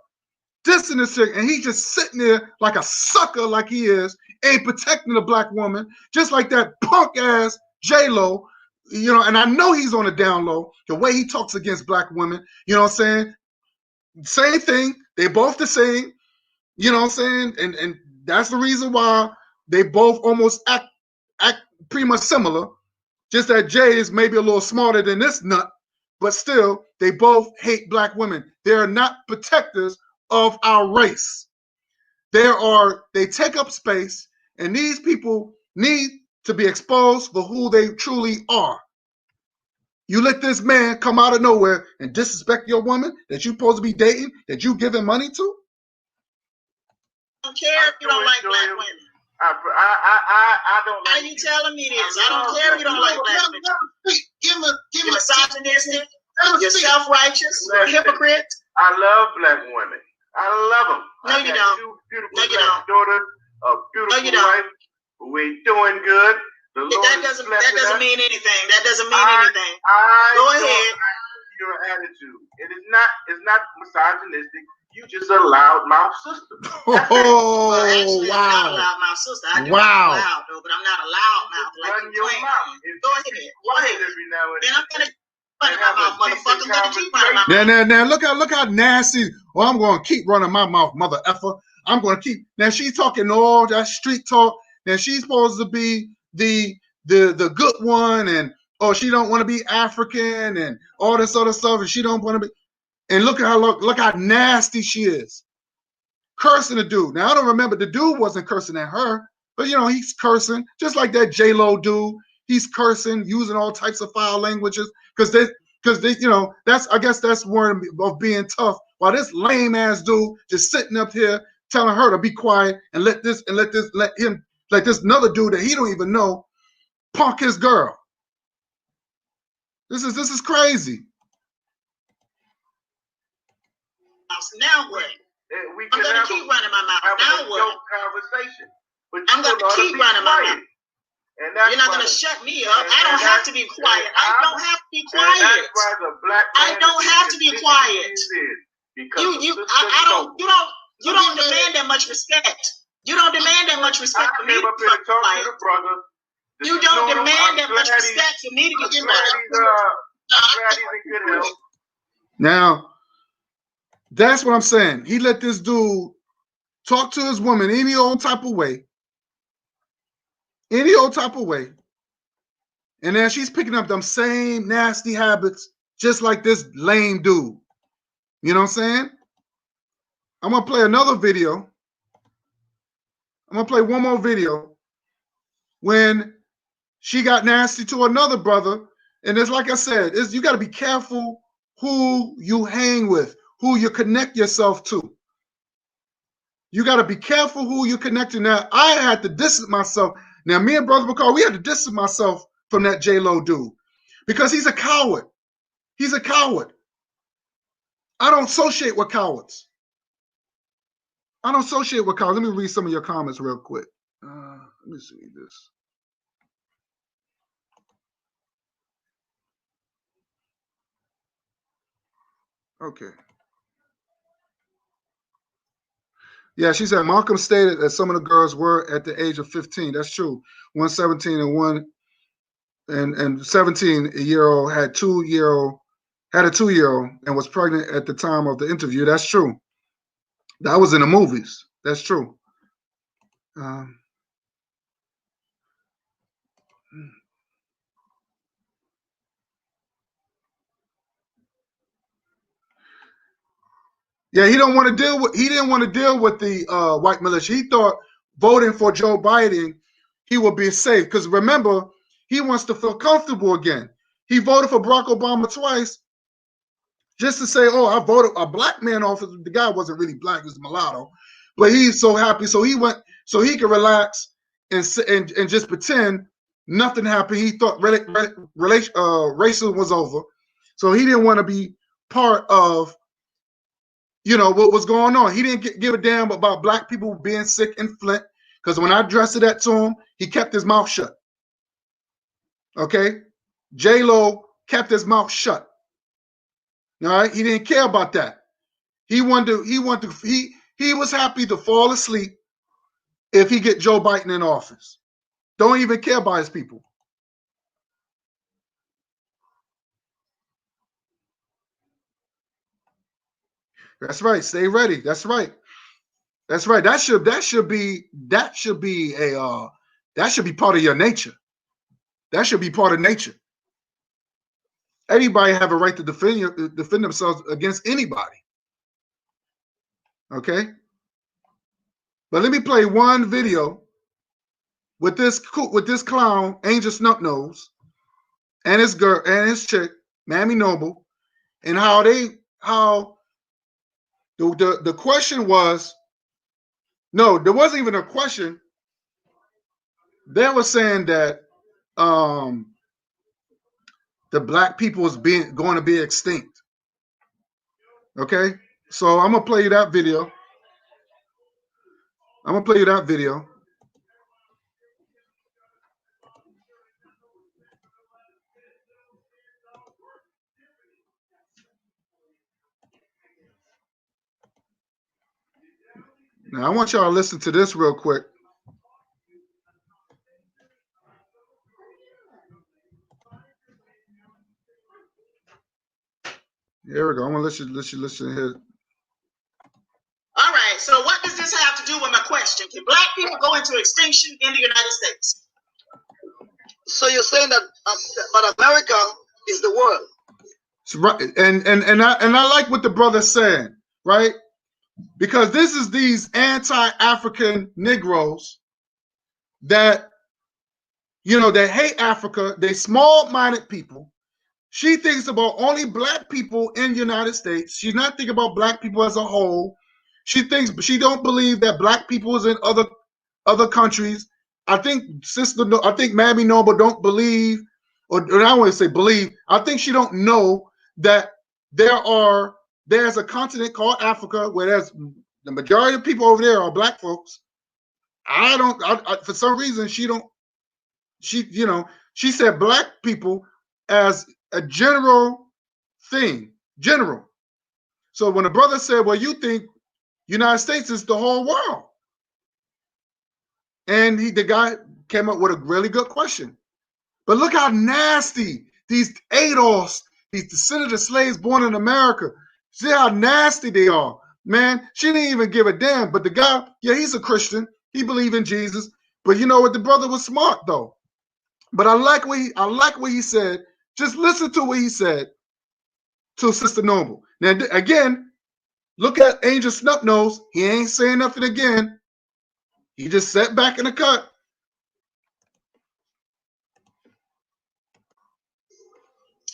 dissing this chick. And he's just sitting there like a sucker, like he is, ain't protecting the black woman, just like that punk ass Jaylo, you know. And I know he's on the down low, the way he talks against black women, you know what I'm saying? Same thing. They both the same. You know what I'm saying? And that's the reason why they both almost act pretty much similar. Just that Jay is maybe a little smarter than this nut, but still, they both hate black women. They are not protectors of our race. They take up space, and these people need to be exposed for who they truly are. You let this man come out of nowhere and disrespect your woman that you're supposed to be dating, that you giving money to? I don't care if you don't like black women. I don't like. How you telling me this? I don't care if you don't like black women. You're misogynistic. You're self-righteous. You're a hypocrite. I love black women. I love them. No, you don't. Two beautiful daughters, a beautiful wife. We doing good. That doesn't mean anything. That doesn't mean anything. Go ahead. Your attitude. It's not misogynistic. You just a loudmouth sister. Oh, actually, wow. I'm not a loudmouth sister. I do loud though, but I'm not a loudmouth like Run you your claim. mouth. Go ahead. Every now and then I'm gonna run my mouth, motherfucker. I'm gonna keep running my mouth. Now, look how nasty. Oh, I'm gonna keep running my mouth, mother effer. I'm gonna keep. Now she's talking all that street talk. Now she's supposed to be the good one, and she don't want to be African and all this other stuff, and she don't want to be. And look how nasty she is, cursing the dude. Now I don't remember, the dude wasn't cursing at her, but you know he's cursing just like that Jaylo dude. He's cursing, using all types of foul languages because they you know I guess that's one of being tough. While this lame ass dude just sitting up here telling her to be quiet and let this another dude that he don't even know punk his girl. This is crazy. Now what? I'm gonna keep running my mouth. Now what? Conversation. I'm gonna keep running my mouth. You're not gonna shut me up. I don't have to be quiet. I don't have to be quiet. That's why the black I don't have to be quiet. You don't demand that much respect. You don't demand that much respect for me to be quiet. You don't demand that much respect for me to be quiet. Now, that's what I'm saying. He let this dude talk to his woman any old type of way. Any old type of way. And then she's picking up them same nasty habits just like this lame dude. You know what I'm saying? I'm going to play another video. I'm going to play one more video when she got nasty to another brother. And it's like I said, you got to be careful who you hang with, who you connect yourself to. You got to be careful who you connect to. Now, I had to distance myself. Now, me and Brother Bakar, we had to distance myself from that Jaylo dude because he's a coward. He's a coward. I don't associate with cowards. I don't associate with cowards. Let me read some of your comments real quick. Let me see this. Okay. Yeah, she said Malcolm stated that some of the girls were at the age of 15. That's true. 117 and one and 17-year-old had a 2-year-old and was pregnant at the time of the interview. That's true. That was in the movies. That's true. Yeah, he didn't want to deal with the white militia. He thought voting for Joe Biden, he would be safe. Because remember, he wants to feel comfortable again. He voted for Barack Obama twice just to say, oh, I voted a black man off. The guy wasn't really black, he was mulatto. But he's so happy. So he went so he could relax and just pretend nothing happened. He thought racism was over. So he didn't want to be part of what was going on. He didn't give a damn about black people being sick in Flint, because when I addressed that to him, he kept his mouth shut. Okay? Jaylo kept his mouth shut. All right? He didn't care about that. He was happy to fall asleep if he get Joe Biden in office. Don't even care about his people. That's right. Stay ready. That's right. That's right. That should be part of your nature. That should be part of nature. Everybody have a right to defend themselves against anybody. Okay? But let me play one video with this clown, Angel Snubnose, and his girl and his chick, Mammy Noble, and how the question was, no, there wasn't even a question. They were saying that the black people is going to be extinct. Okay, so I'm gonna play you that video. Now I want y'all to listen to this real quick. Here we go. I'm gonna let you listen here. All right. So what does this have to do with my question? Can black people go into extinction in the United States? So you're saying that, but America is the world. Right, and I like what the brother's saying, right? Because this is these anti-African Negroes that they hate Africa. They small-minded people. She thinks about only black people in the United States. She's not thinking about black people as a whole. She don't believe that black people is in other countries. I think Mammy Noble don't believe, or I don't want to say believe. I think she don't know that there's a continent called Africa where there's the majority of people over there are black folks. For some reason she said black people as a general thing. So when the brother said, well, you think United States is the whole world, and the guy came up with a really good question. But look how nasty these ADOS, these descendants of slaves born in America, see how nasty they are. Man, she didn't even give a damn. But the guy, yeah, he's a Christian. He believed in Jesus. But you know what? The brother was smart, though. But I like what he said. Just listen to what he said to Sister Noble. Now, again, look at Angel Snubnose. He ain't saying nothing again. He just sat back in the cut.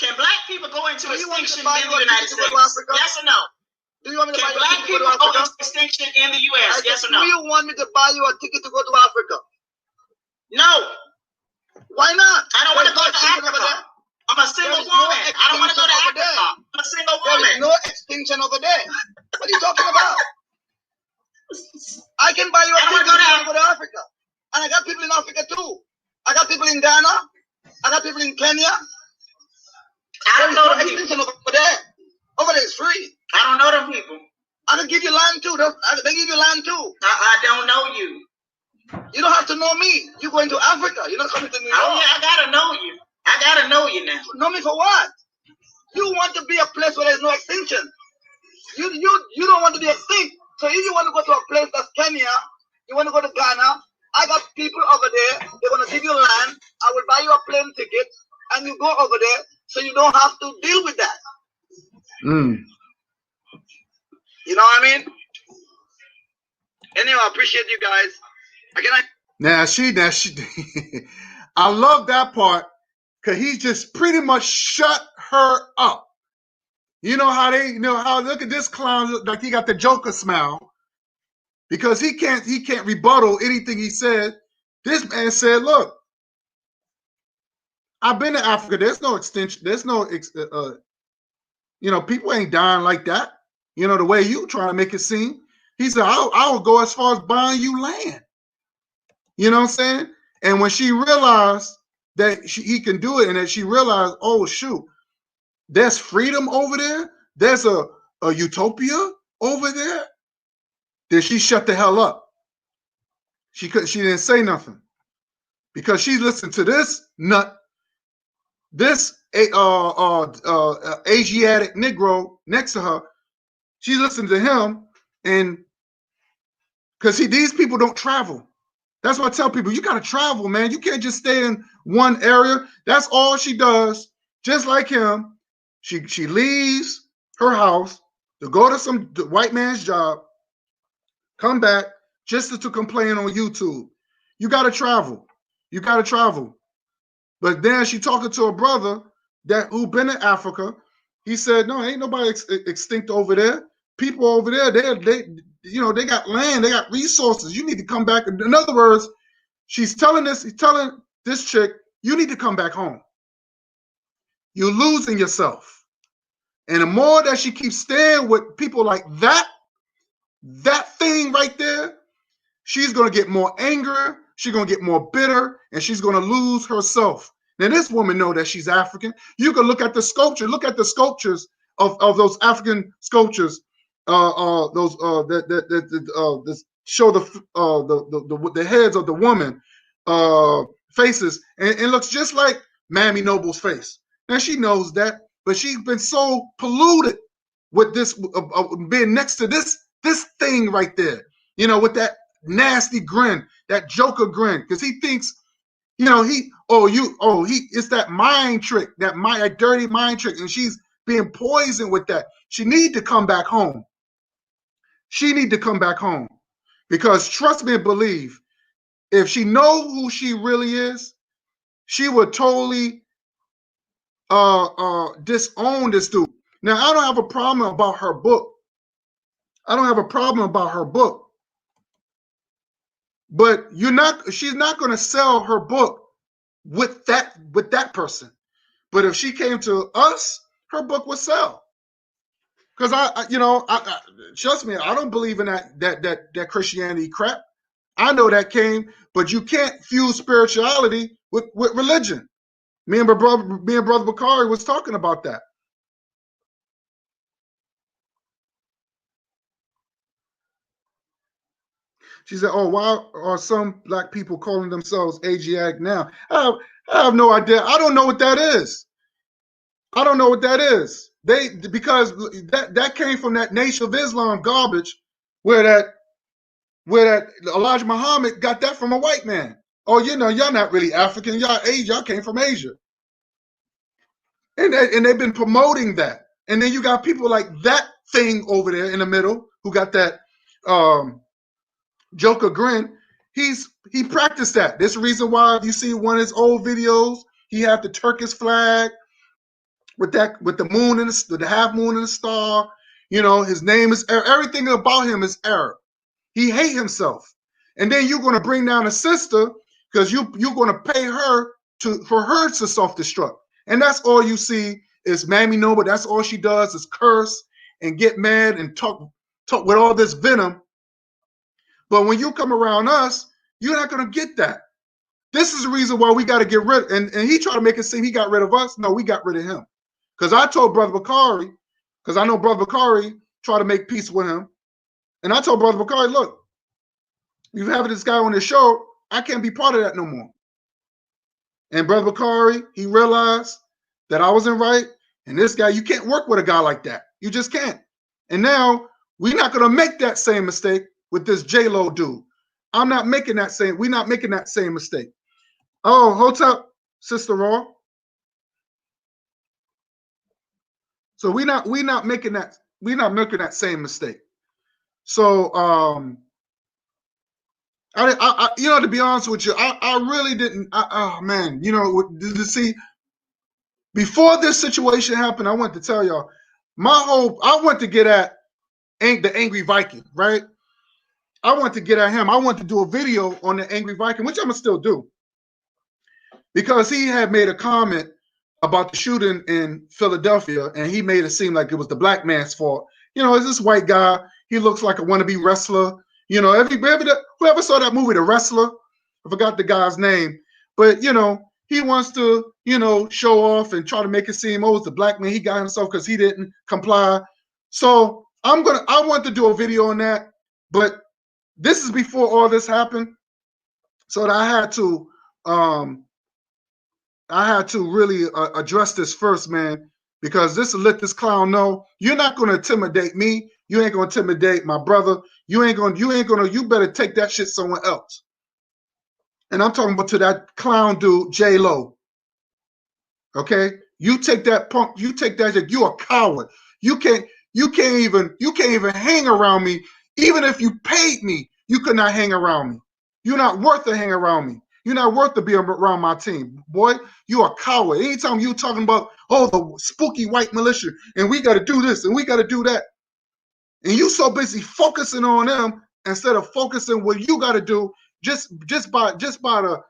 Can black people go into extinction in the United States? Yes or no? Do you want me to Can buy black you a ticket people to go to go Africa? into extinction in the U.S.? Yes or no? Do you want me to buy you a ticket to go to Africa? No. Why not? I don't want to go to Africa. I'm a single woman. I don't want to go to Africa. I'm a single woman. There is no extinction over there. What are you talking about? I can buy you a ticket to go to Africa. And I got people in Africa too. I got people in Ghana. I got people in Kenya. I don't know them extinction over there. Over there is free. I don't know them people. I can give you land too. They give you land too. I don't know you. You don't have to know me. You're going to Africa. You're not coming to New York. Oh yeah, I gotta know you. I know me for what? You want to be a place where there's no extinction. You don't want to be extinct. So if you want to go to a place that's Kenya, you want to go to Ghana, I got people over there. They're going to give you land. I will buy you a plane ticket, and you go over there, so you don't have to deal with that. Mm. You know what I mean? Anyway, I appreciate you guys. Now she I love that part because he just pretty much shut her up. You know how look at this clown, like he got the Joker smile because he can't rebuttal anything he said. This man said, look, I've been to Africa. There's no extension. There's no, people ain't dying like that. The way you trying to make it seem. He said, I will go as far as buying you land. You know what I'm saying? And when she realized that he can do it and that she realized, oh, shoot, there's freedom over there. There's a utopia over there. Then she shut the hell up. She didn't say nothing because she listened to this nut, this Asiatic Negro next to her. She listened to him, and because these people don't travel. That's why I tell people, you got to travel, man. You can't just stay in one area. That's all she does. Just like him, she leaves her house to go to some white man's job, come back just to complain on YouTube. You got to travel. You got to travel. But then she talking to a brother who been in Africa. He said, no, ain't nobody extinct over there. People over there, they got land, they got resources. You need to come back. In other words, he's telling this chick, you need to come back home. You're losing yourself. And the more that she keeps staying with people like that thing right there, she's going to get more angry, she's going to get more bitter, and she's going to lose herself. Now, this woman know that she's African. You can look at the sculpture. Look at the sculptures of those African sculptures. That show the heads of the woman faces, and it looks just like Mammy Noble's face. Now she knows that, but she's been so polluted with this being next to this thing right there. With that nasty grin, that Joker grin, because he thinks, it's that mind trick, that dirty mind trick, and she's being poisoned with that. She need to come back home. She need to come back home because trust me and believe, if she know who she really is, she would totally disown this dude. Now, I don't have a problem about her book. But she's not going to sell her book with that person. But if she came to us, her book would sell. Because I trust me, I don't believe in that Christianity crap. I know that came, but you can't fuse spirituality with religion. Me and brother Bakari was talking about that. She said, "Oh, why are some black people calling themselves Asiatic now?" I have no idea. I don't know what that is. Because that came from that Nation of Islam garbage, where that Elijah Muhammad got that from a white man. Oh, y'all not really African. Y'all came from Asia, and they've been promoting that. And then you got people like that thing over there in the middle who got that Joker grin. He practiced that. This is the reason why you see one of his old videos. He had the Turkish flag with the moon and the half moon and the star. His name is everything about him is Arab. He hates himself. And then you're going to bring down a sister because you're going to pay her for her to self-destruct. And that's all you see is Mammy Noble. That's all she does is curse and get mad and talk with all this venom. But when you come around us, you're not going to get that. This is the reason why we got to get rid. And he tried to make it seem he got rid of us. No, we got rid of him. Because I told Brother Bakari, because I know Brother Bakari tried to make peace with him. And I told Brother Bakari, look, you have this guy on the show, I can't be part of that no more. And Brother Bakari, he realized that I wasn't right. And this guy, you can't work with a guy like that. You just can't. And now we're not going to make that same mistake with this Jaylo dude. We're not making that same mistake. Oh, hold up, Sister Raw. So we're not making that same mistake. So I you know, to be honest with you, I really didn't. Oh man, you know, to see before this situation happened, I want to tell y'all I want to get at the Angry Viking, right? I want to get at him. I want to do a video on the Angry Viking, which I'm gonna still do, because he had made a comment about the shooting in Philadelphia, and he made it seem like it was the black man's fault. You know, it's this white guy. He looks like a wannabe wrestler. You know, whoever saw that movie, The Wrestler, I forgot the guy's name, but you know, he wants to, you know, show off and try to make it seem, oh, it's the black man. He got himself because he didn't comply. So I want to do a video on that, but this is before all this happened, so that I had to really address this first, man, because this will let this clown know you're not going to intimidate me. You ain't going to intimidate my brother. You better take that shit somewhere else. And I'm talking about to that clown dude, Jaylo. Okay? You take that punk, you a coward. You can't even hang around me. Even if you paid me, you could not hang around me. You're not worth to hang around me. You're not worth to be around my team. Boy, you're a coward. Anytime you talking about, oh, the spooky white militia, and we got to do this, and we got to do that, and you so busy focusing on them instead of focusing what you got to do just by the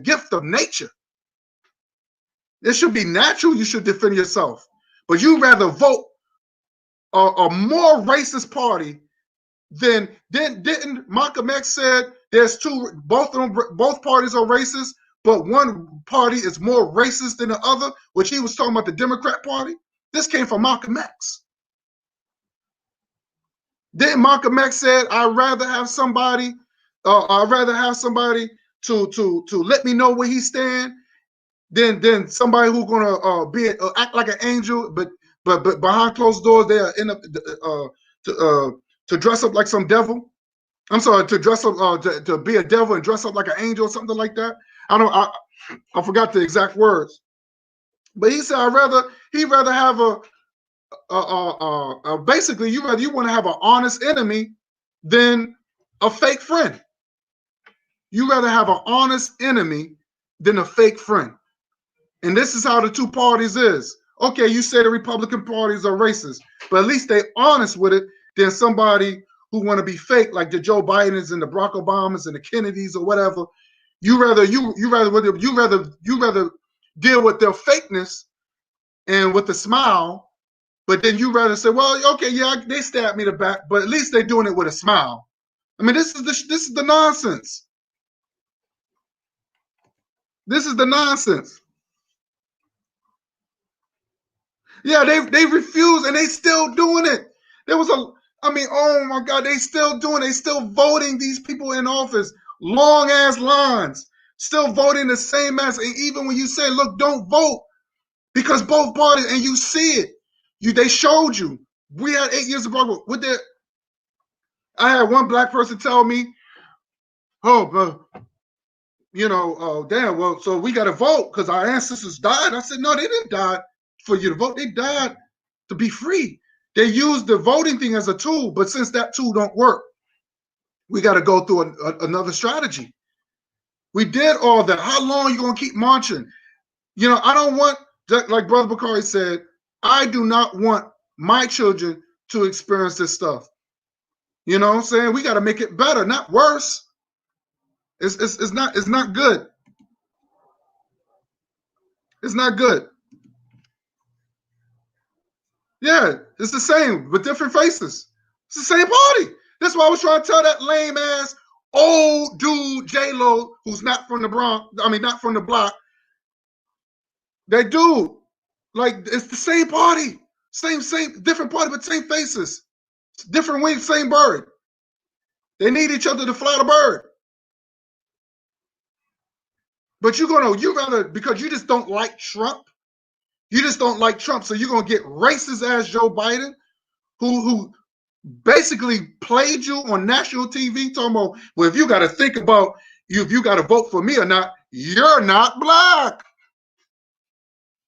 gift of nature. It should be natural. You should defend yourself. But you rather vote a more racist party than didn't Malcolm X said there's both parties are racist, but one party is more racist than the other, which he was talking about the Democrat Party. This came from Malcolm X. Then Malcolm X said, I'd rather have somebody to let me know where he stand than somebody who's gonna act like an angel, but behind closed doors they end up to dress up like some devil. I'm sorry, to dress up to be a devil and dress up like an angel or something like that. I forgot the exact words, but he said he'd rather have basically you want to have an honest enemy than a fake friend. You rather have an honest enemy than a fake friend. And this is how the two parties is. Okay, you say the Republican parties are racist, but at least they honest with it than somebody who want to be fake, like the Joe Bidens and the Barack Obamas and the Kennedys or whatever. You rather deal with their fakeness and with the smile, but then you rather say, well, okay, yeah, they stabbed me in the back, but at least they're doing it with a smile. I mean, this is the nonsense. This is the nonsense. Yeah, they refused and they still doing it. Oh my God, they still doing it. They still voting these people in office. Long ass lines. Still voting the same as, and even when you say, look, don't vote, because both parties, and you see it. They showed you. We had 8 years of progress. I had one black person tell me, damn, well, so we got to vote because our ancestors died. I said, no, they didn't die for you to vote. They died to be free. They used the voting thing as a tool, but since that tool don't work, we got to go through another strategy. We did all that. How long are you going to keep marching? You know, I don't want, like Brother Bakari said, I do not want my children to experience this stuff. You know what I'm saying? We got to make it better, not worse. It's not good. It's not good. Yeah, it's the same with different faces. It's the same party. That's why I was trying to tell that lame ass old dude Jaylo, who's not from the Bronx. I mean, not from the block. That dude, like, it's the same party, same different party, but same faces, different wings, same bird. They need each other to fly the bird. But you rather, because you just don't like Trump. You just don't like Trump, so you're gonna get racist ass Joe Biden, who basically played you on national TV talking about, well, if you got to think about if you got to vote for me or not, you're not black.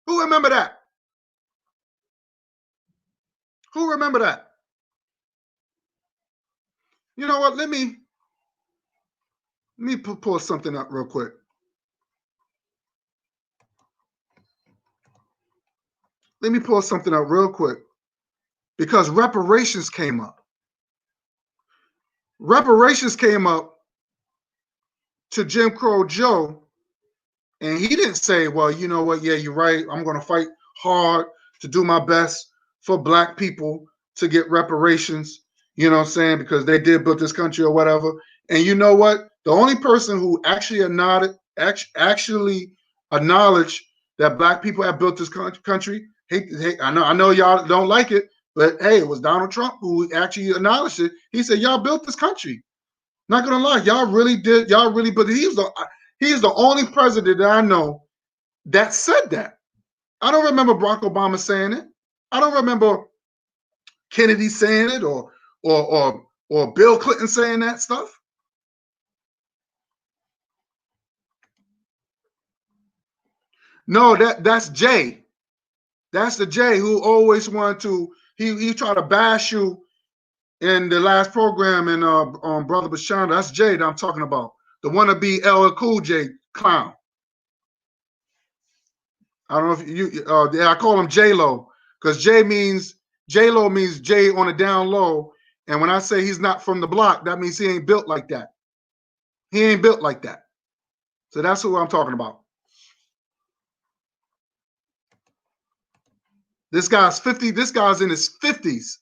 Who remember that? Who remember that? You know what? Let me pull something up real quick. Let me pull something up real quick, because reparations came up. Reparations came up to Jim Crow Joe, and he didn't say, well, you know what? Yeah, you're right. I'm going to fight hard to do my best for black people to get reparations, you know what I'm saying, because they did build this country or whatever. And you know what? The only person who actually acknowledged that black people have built this country, I know y'all don't like it, but hey, it was Donald Trump who actually acknowledged it. He said, y'all built this country. Not gonna lie, y'all really did. Y'all really, but he is the only president that I know that said that. I don't remember Barack Obama saying it. I don't remember Kennedy saying it, or Bill Clinton saying that stuff. No, that's Jay. That's the Jay who always wanted to. He tried to bash you in the last program in on Brother Bashanda. That's Jay that I'm talking about. The wannabe LL Cool J clown. I don't know if you. Yeah, I call him Jaylo, because Jaylo means Jay on the down low. And when I say he's not from the block, that means he ain't built like that. He ain't built like that. So that's who I'm talking about. This guy's 50. This guy's in his 50s.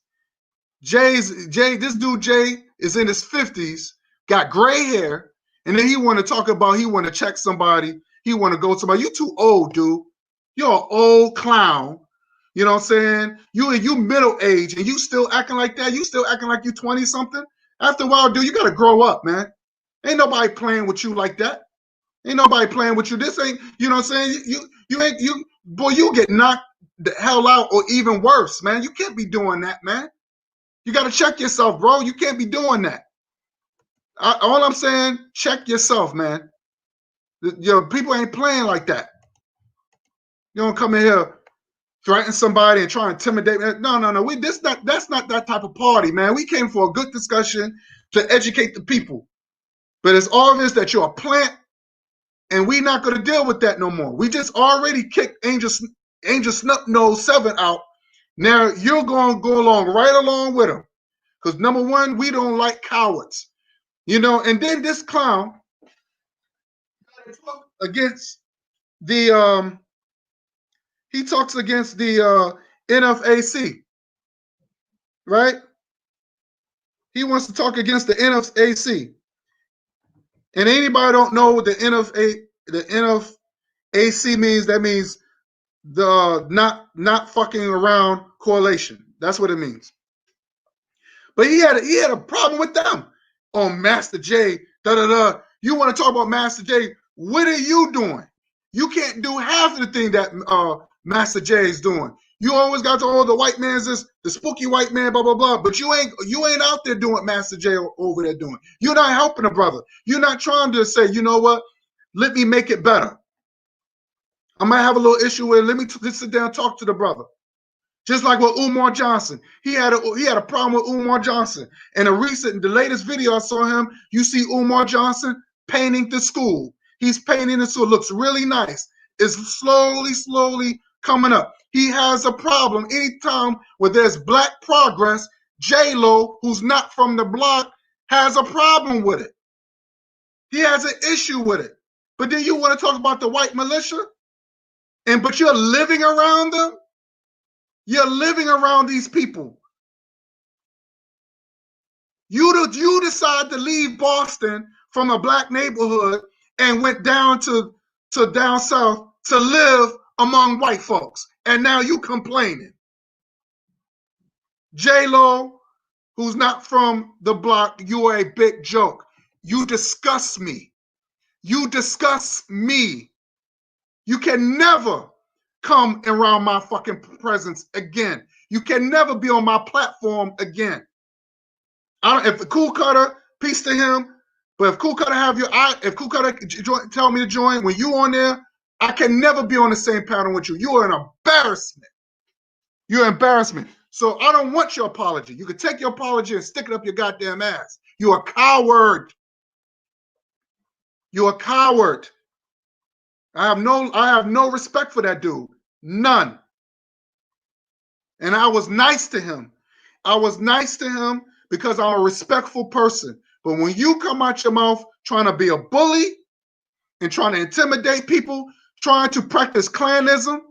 This dude Jay is in his 50s, got gray hair, and then he want to talk about he want to check somebody. He want to go to somebody. You too old, dude. You're an old clown. You know what I'm saying? You middle age and you still acting like that. You still acting like you 20 something. After a while, dude, you gotta grow up, man. Ain't nobody playing with you like that. Ain't nobody playing with you. This ain't, you know what I'm saying? You'll get knocked the hell out, or even worse, man. You can't be doing that, man. You gotta check yourself, bro. You can't be doing that. All I'm saying, check yourself, man. People ain't playing like that. You don't come in here, threaten somebody and try and intimidate. No. That's not that type of party, man. We came for a good discussion to educate the people. But it's obvious that you're a plant, and we're not going to deal with that no more. We just already kicked Angel Snub Nose 7 out. Now you're going to go right along with him. Because number one, we don't like cowards. And then this clown against the he talks against the NFAC, right? He wants to talk against the NFAC. And anybody don't know what the NFAC means? That means the not fucking around coalition. That's what it means. But he had a problem with them on Master J. You want to talk about Master J? What are you doing? You can't do half of the thing that Master J is doing. You always got to all the white man's this, the spooky white man, blah blah blah. But you ain't out there doing what Master J over there doing. You're not helping a brother. You're not trying to say, you know what? Let me make it better. I might have a little issue with it. Let me just sit down and talk to the brother. Just like with Umar Johnson. He had a problem with Umar Johnson. In the latest video I saw him, you see Umar Johnson painting the school. He's painting the school. It looks really nice. It's slowly coming up. He has a problem anytime where there's black progress. Jaylo, who's not from the block, has a problem with it. He has an issue with it. But then you want to talk about the white militia? But you're living around them? You're living around these people. You decide to leave Boston from a black neighborhood and went down to down south to live among white folks. And now you complaining. Jaylo, who's not from the block, you are a big joke. You disgust me. You discuss me. You can never come around my fucking presence again. You can never be on my platform again. If the Cool Cutter, peace to him, but if Cool Cutter if Cool Cutter tell me to join, when you on there, I can never be on the same panel with you. You are an embarrassment. You're an embarrassment. So I don't want your apology. You can take your apology and stick it up your goddamn ass. You're a coward. You're a coward. I have no respect for that dude. None. And I was nice to him. I was nice to him because I'm a respectful person. But when you come out your mouth trying to be a bully and trying to intimidate people, trying to practice clanism,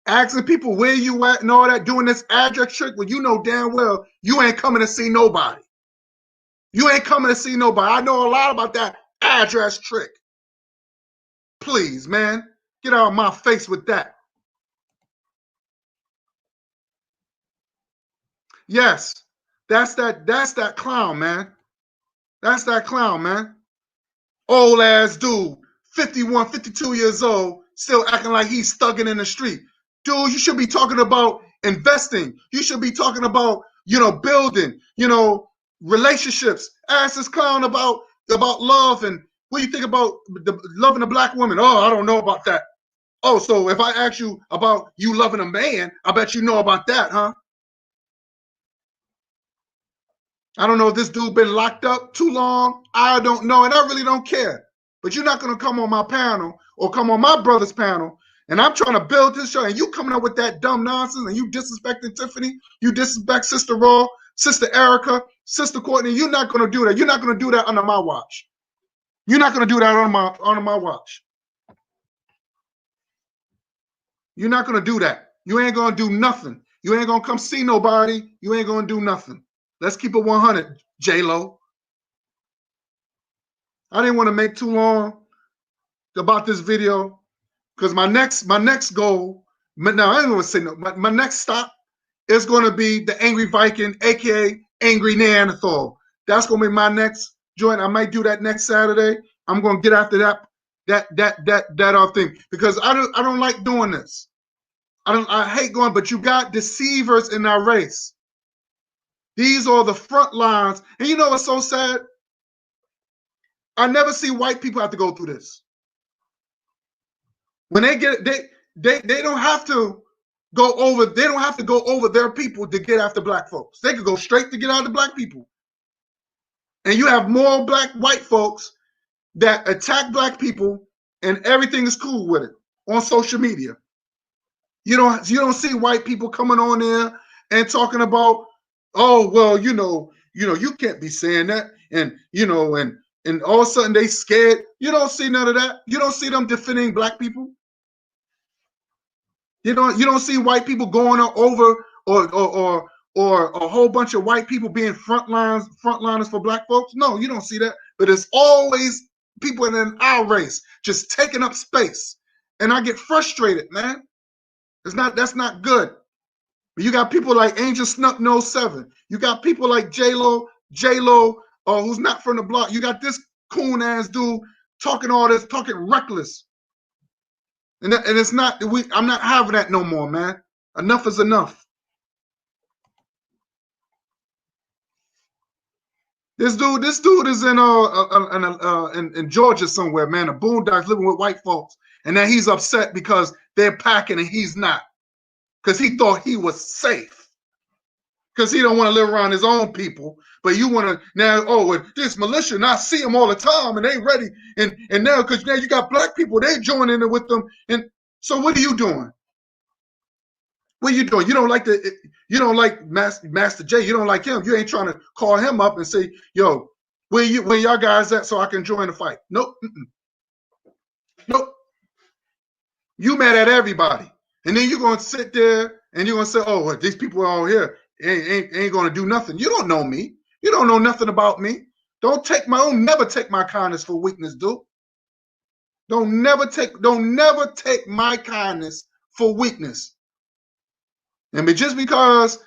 asking people where you at and all that, doing this address trick when you know damn well you ain't coming to see nobody. You ain't coming to see nobody. I know a lot about that address trick. Please, man, get out of my face with that. Yes, that's that clown, man. That's that clown, man. Old ass dude, 51, 52 years old, still acting like he's thugging in the street. Dude, you should be talking about investing. You should be talking about, building, relationships. Ask this clown about love and what do you think about loving a black woman? Oh, I don't know about that. Oh, so if I ask you about you loving a man, I bet you know about that, huh? I don't know if this dude been locked up too long. I don't know, and I really don't care. But you're not going to come on my panel or come on my brother's panel, and I'm trying to build this show, and you coming up with that dumb nonsense, and you disrespecting Tiffany, you disrespect Sister Raw, Sister Erica, Sister Courtney. You're not going to do that. You're not going to do that under my watch. You're not going to do that under my watch. You're not going to do that. You ain't going to do nothing. You ain't going to come see nobody. You ain't going to do nothing. Let's keep it 100, Jaylo. I didn't want to make too long about this video because my next goal, now I ain't going to say no, my next stop is going to be the Angry Viking, aka Angry Neanderthal. That's going to be my next joint. I might do that next Saturday. I'm going to get after that thing because I don't like doing this. I hate going, but you got deceivers in our race. These are the front lines. And you know what's so sad? I never see white people have to go through this. When they don't have to go over, they don't have to go over their people to get after black folks. They could go straight to get after black people. And you have more white folks that attack black people and everything is cool with it on social media. You don't see white people coming on there and talking about, oh, well, you can't be saying that. And all of a sudden they scared. You don't see none of that. You don't see them defending black people. You don't see white people going over or a whole bunch of white people being frontliners for black folks. No, you don't see that. But it's always people in our race just taking up space. And I get frustrated, man. That's not good. But you got people like Angel Snuck No 7. You got people like Jaylo, who's not from the block. You got this coon ass dude talking all this, talking reckless. And it's not, I'm not having that no more, man. Enough is enough. This dude is in Georgia somewhere, man. The boondocks, living with white folks, and then he's upset because they're packing and he's not, because he thought he was safe, because he don't want to live around his own people. But you want to now, this militia, and I see them all the time, and they ready, and now because now you got black people, they joining in with them, and so what are you doing? What are you doing? You don't like Master J. You don't like him. You ain't trying to call him up and say, yo, where y'all guys at so I can join the fight? Nope. Nope. You mad at everybody. And then you're going to sit there and you're going to say, oh, well, these people out here ain't going to do nothing. You don't know me. You don't know nothing about me. Don't never take my kindness for weakness, dude. Don't never take my kindness for weakness. And just because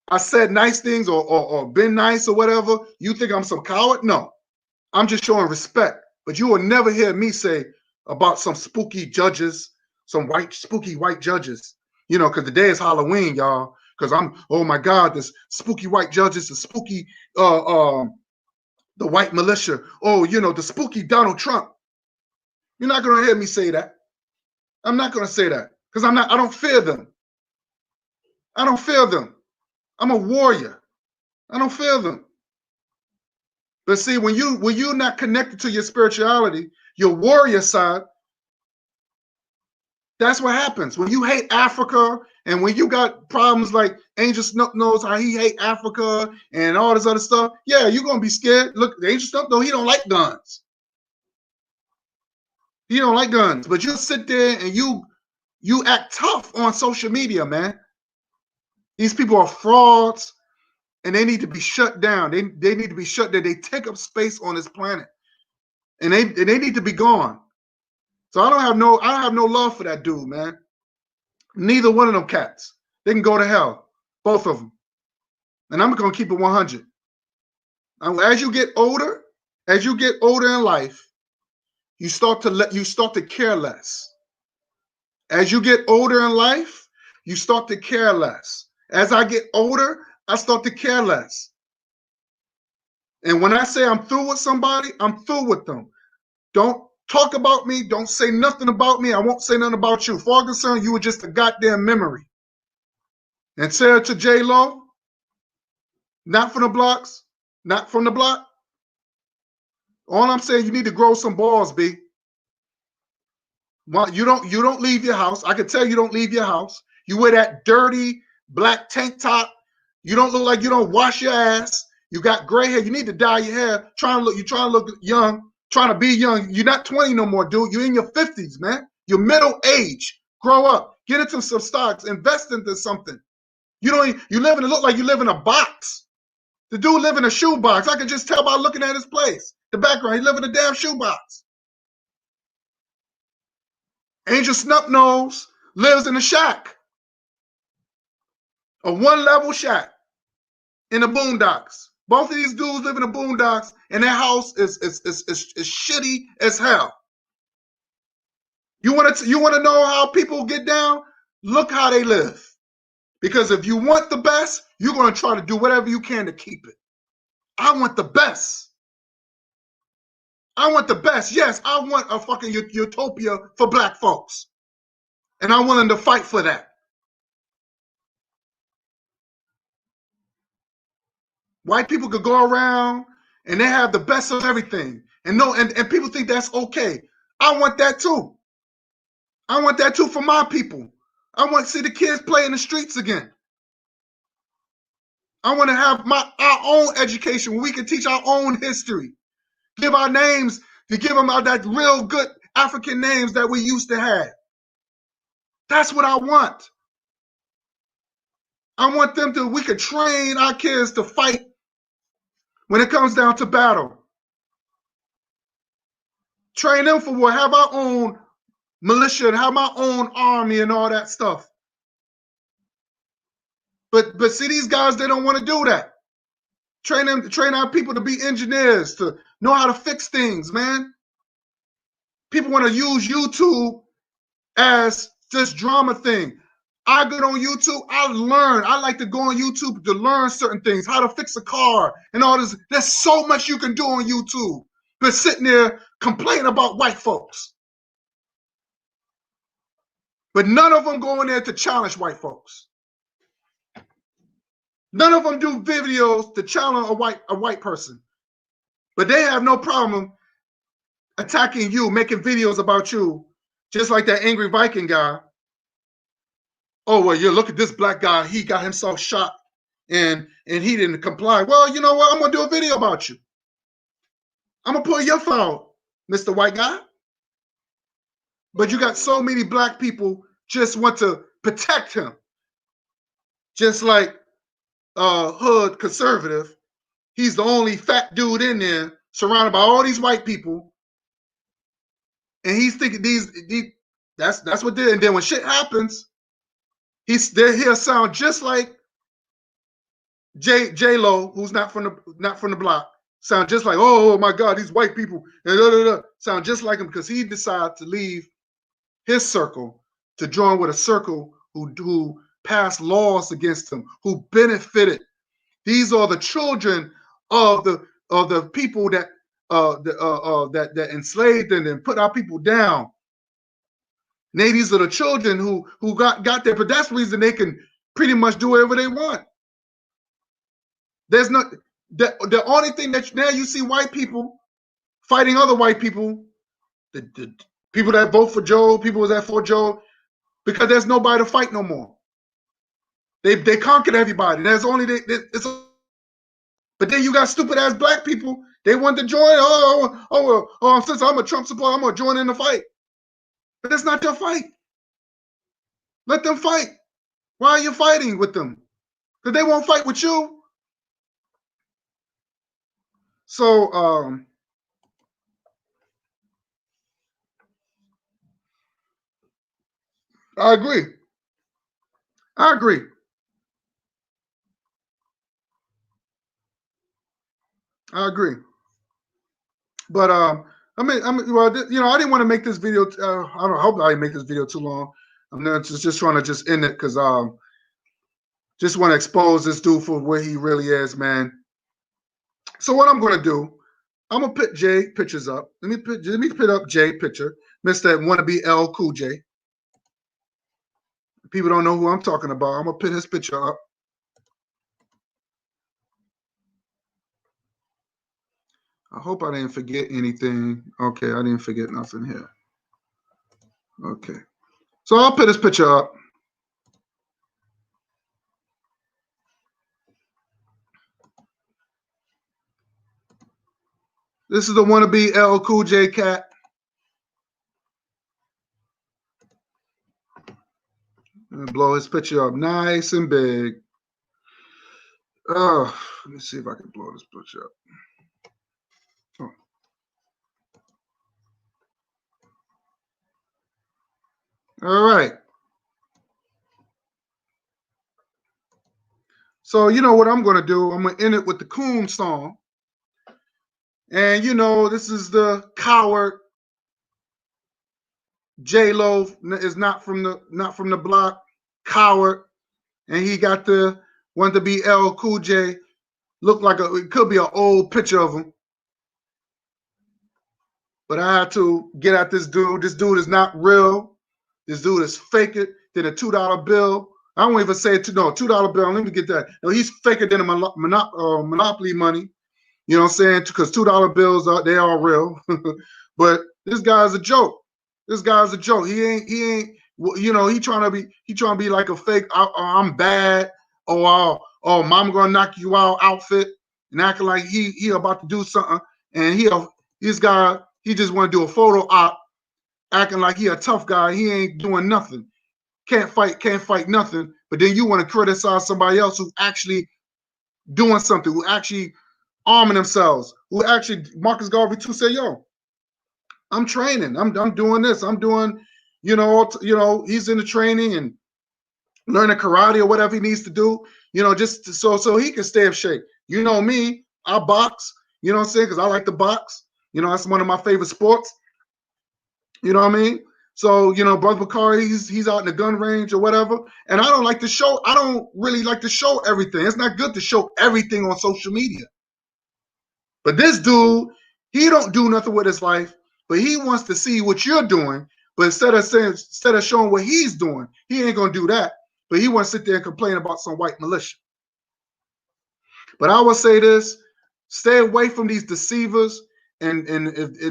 I said nice things or been nice or whatever, you think I'm some coward? No, I'm just showing respect. But you will never hear me say about some spooky judges, some spooky white judges, you know, because today is Halloween, y'all. Because oh my God, this spooky white judges, the spooky, the white militia. Oh, you know, the spooky Donald Trump. You're not going to hear me say that. I'm not going to say that because I don't fear them. I don't fear them. I'm a warrior. I don't fear them. But see, when you're not connected to your spirituality, your warrior side, that's what happens. When you hate Africa and when you got problems like Angel Snook knows how he hate Africa and all this other stuff, yeah, you're going to be scared. Look, Angel Snook, though, he don't like guns. He don't like guns. But you'll sit there and you act tough on social media, man. These people are frauds. And they need to be shut down. They need to be shut down. They take up space on this planet, and they need to be gone. So I don't have no love for that dude, man. Neither one of them cats. They can go to hell, both of them. And I'm gonna keep it 100. As you get older in life, you start to care less. As you get older in life, you start to care less. As I get older, I start to care less. And when I say I'm through with somebody, I'm through with them. Don't talk about me. Don't say nothing about me. I won't say nothing about you. For all concerned, you were just a goddamn memory. And say it to Jaylo, not from the blocks, not from the block. All I'm saying, you need to grow some balls, B. Well, you don't leave your house. I can tell you don't leave your house. You wear that dirty black tank top. You don't look like you don't wash your ass. You got gray hair. You need to dye your hair. You're trying to look young, trying to be young. You're not 20 no more, dude. You're in your 50s, man. You're middle age. Grow up. Get into some stocks. Invest into something. You look like you live in a box. The dude live in a shoebox. I can just tell by looking at his place. The background, he live in a damn shoebox. Angel Snubnose lives in a shack. A one-level shack in the boondocks. Both of these dudes live in the boondocks, and their house is shitty as hell. You want to know how people get down? Look how they live. Because if you want the best, you're going to try to do whatever you can to keep it. I want the best. I want the best. Yes, I want a fucking utopia for black folks. And I'm willing to fight for that. White people could go around and they have the best of everything. And people think that's okay. I want that too. I want that too for my people. I want to see the kids play in the streets again. I want to have our own education where we can teach our own history. Give our names, to give them that real good African names that we used to have. That's what I want. I want we could train our kids to fight when it comes down to battle. Train them for war. Have our own militia and have our own army and all that stuff. But see, these guys, they don't want to do that. Train our people to be engineers, to know how to fix things, man. People want to use YouTube as this drama thing. I go on YouTube, I learn. I like to go on YouTube to learn certain things, how to fix a car and all this. There's so much you can do on YouTube. But sitting there complaining about white folks. But none of them go in there to challenge white folks. None of them do videos to challenge a white person. But they have no problem attacking you, making videos about you, just like that angry Viking guy. Oh, well, you look at this black guy. He got himself shot and he didn't comply. Well, you know what? I'm going to do a video about you. I'm going to pull your phone, Mr. White Guy. But you got so many black people just want to protect him. Just like Hood conservative. He's the only fat dude in there surrounded by all these white people. And he's thinking that's what they. And then when shit happens, he'll sound just like Jaylo, who's not from the block. sound just like, oh my God, these white people, and sound just like him because he decided to leave his circle to join with a circle who passed laws against him, who benefited. These are the children of the people that that enslaved and put our people down. These are the children who got there, but that's the reason they can pretty much do whatever they want. There's not the only thing that now you see white people fighting other white people, the people that vote for Joe, people that for Joe, because there's nobody to fight no more. They conquered everybody. There's only but then you got stupid ass black people. They want to join. Since I'm a Trump supporter, I'm gonna join in the fight. But that's not your fight. Let them fight. Why are you fighting with them? Because they won't fight with you. So I agree. But well, you know, I didn't want to make this video. I hope I didn't make this video too long. I'm not just trying to just end it because just want to expose this dude for where he really is, man. So what I'm gonna do, I'm gonna put Jay pictures up. Let me put up Jay picture, Mr. Wannabe L Cool J. People don't know who I'm talking about. I'm gonna put his picture up. I hope I didn't forget anything. Okay, I didn't forget nothing here. Okay, so I'll put his picture up. This is the Wannabe L Cool J cat. I'm gonna blow his picture up nice and big. Oh, let me see if I can blow this picture up. Oh. All right. So you know what I'm gonna do? I'm gonna end it with the Coon song. And you know, this is the coward. Jaylo is not from the block. Coward. And he got the want to be L Cool J. Look like it could be an old picture of him. But I had to get at this dude. This dude is not real. This dude is faker than a $2 bill. I don't even say it no $2 bill. Let me get that. No, he's faker than a Monopoly money. You know what I'm saying? Because $2 bills they are real. But this guy's a joke. This guy's a joke. He ain't. You know, he trying to be like a fake. I'm bad. Oh, mom gonna knock you out outfit and acting like he about to do something. And this guy he just want to do a photo op, acting like he a tough guy. He ain't doing nothing. Can't fight nothing. But then you want to criticize somebody else who actually doing something, who actually arming themselves, who actually Marcus Garvey too said, yo, I'm training. I'm doing this. I'm doing, you know, he's in the training and learning karate or whatever he needs to do, you know, just so he can stay in shape. You know me, I box, you know what I'm saying? Because I like to box. You know, that's one of my favorite sports. You know what I mean? So, you know, Brother Bakari, he's out in the gun range or whatever. And I don't really like to show everything. It's not good to show everything on social media. But this dude, he don't do nothing with his life, but he wants to see what you're doing. But instead of showing what he's doing, he ain't gonna do that. But he wants to sit there and complain about some white militia. But I will say this: stay away from these deceivers. And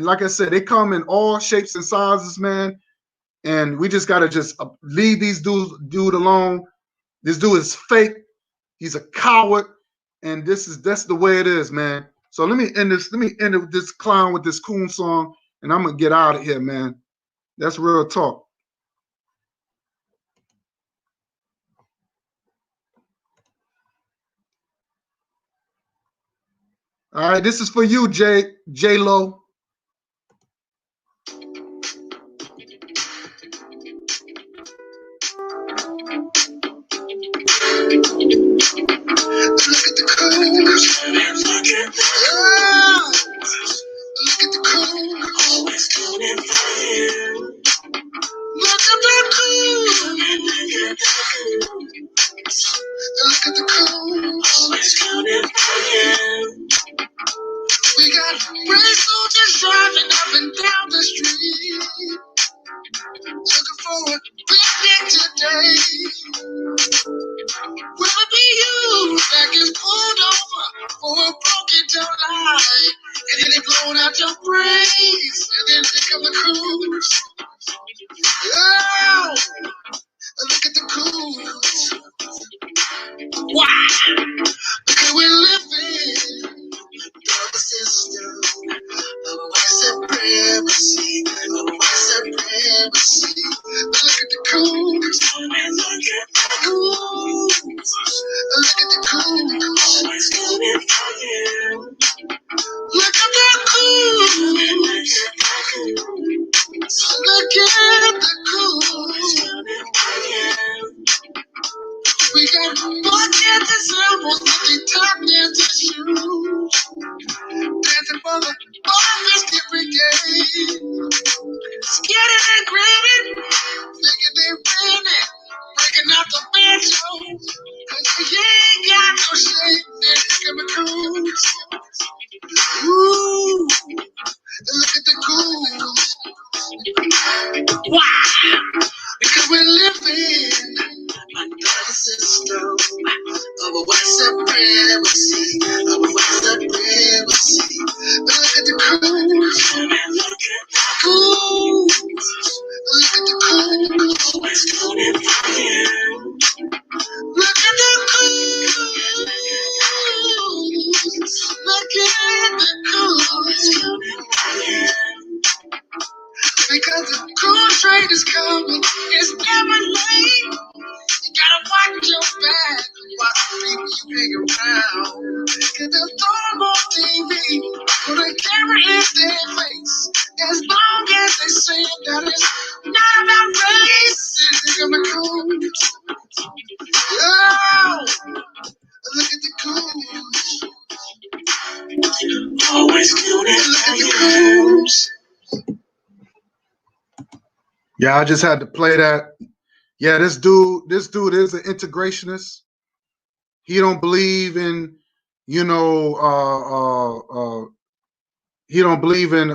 like I said, they come in all shapes and sizes, man. And we just gotta just leave these dude alone. This dude is fake. He's a coward, and that's the way it is, man. So let me end this clown with this coon song, and I'm gonna get out of here, man. That's real talk. All right, this is for you, Jaylo. Look at the Oh, look at the cool. Wow. Because we're living the system of white supremacy. Of white supremacy. Look at the cool. Look at the cool. Look at the cool. Always coming for you. Look at the cool. Look at the cool. We got buckets and samples that they tucked into shoes. Dancing for the office brigade. Skinning and grinning, thinking they winning. Breaking out the banjo. Cause we ain't got no shame. They're chemicals. Ooh, look at the cool. Wow, because we're living under the system of a white supremacy, of a white supremacy. But look at the cool, cool. Look at the cool, always coming for you. Look at the cool, look at the cool, coming for you. Because the cool trade is coming, it's never late. You gotta watch your back, watch the people you hang around. Cause they'll throw them on TV, put a camera in their face. As long as they say that it's not about race, it's gonna cool. Oh, look at the cool. Always cool, look at the cools. Yeah, I just had to play that. Yeah, this dude is an integrationist. He don't believe in, you know, he don't believe in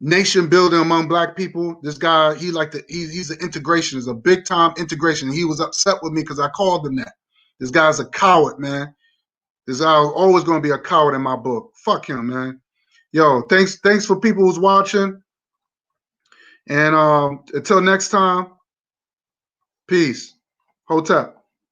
nation building among black people. This guy, he's an integrationist, a big time integration. He was upset with me because I called him that. This guy's a coward, man. This guy's always going to be a coward in my book. Fuck him, man. Yo, thanks for people who's watching. And until next time, peace. Hotep.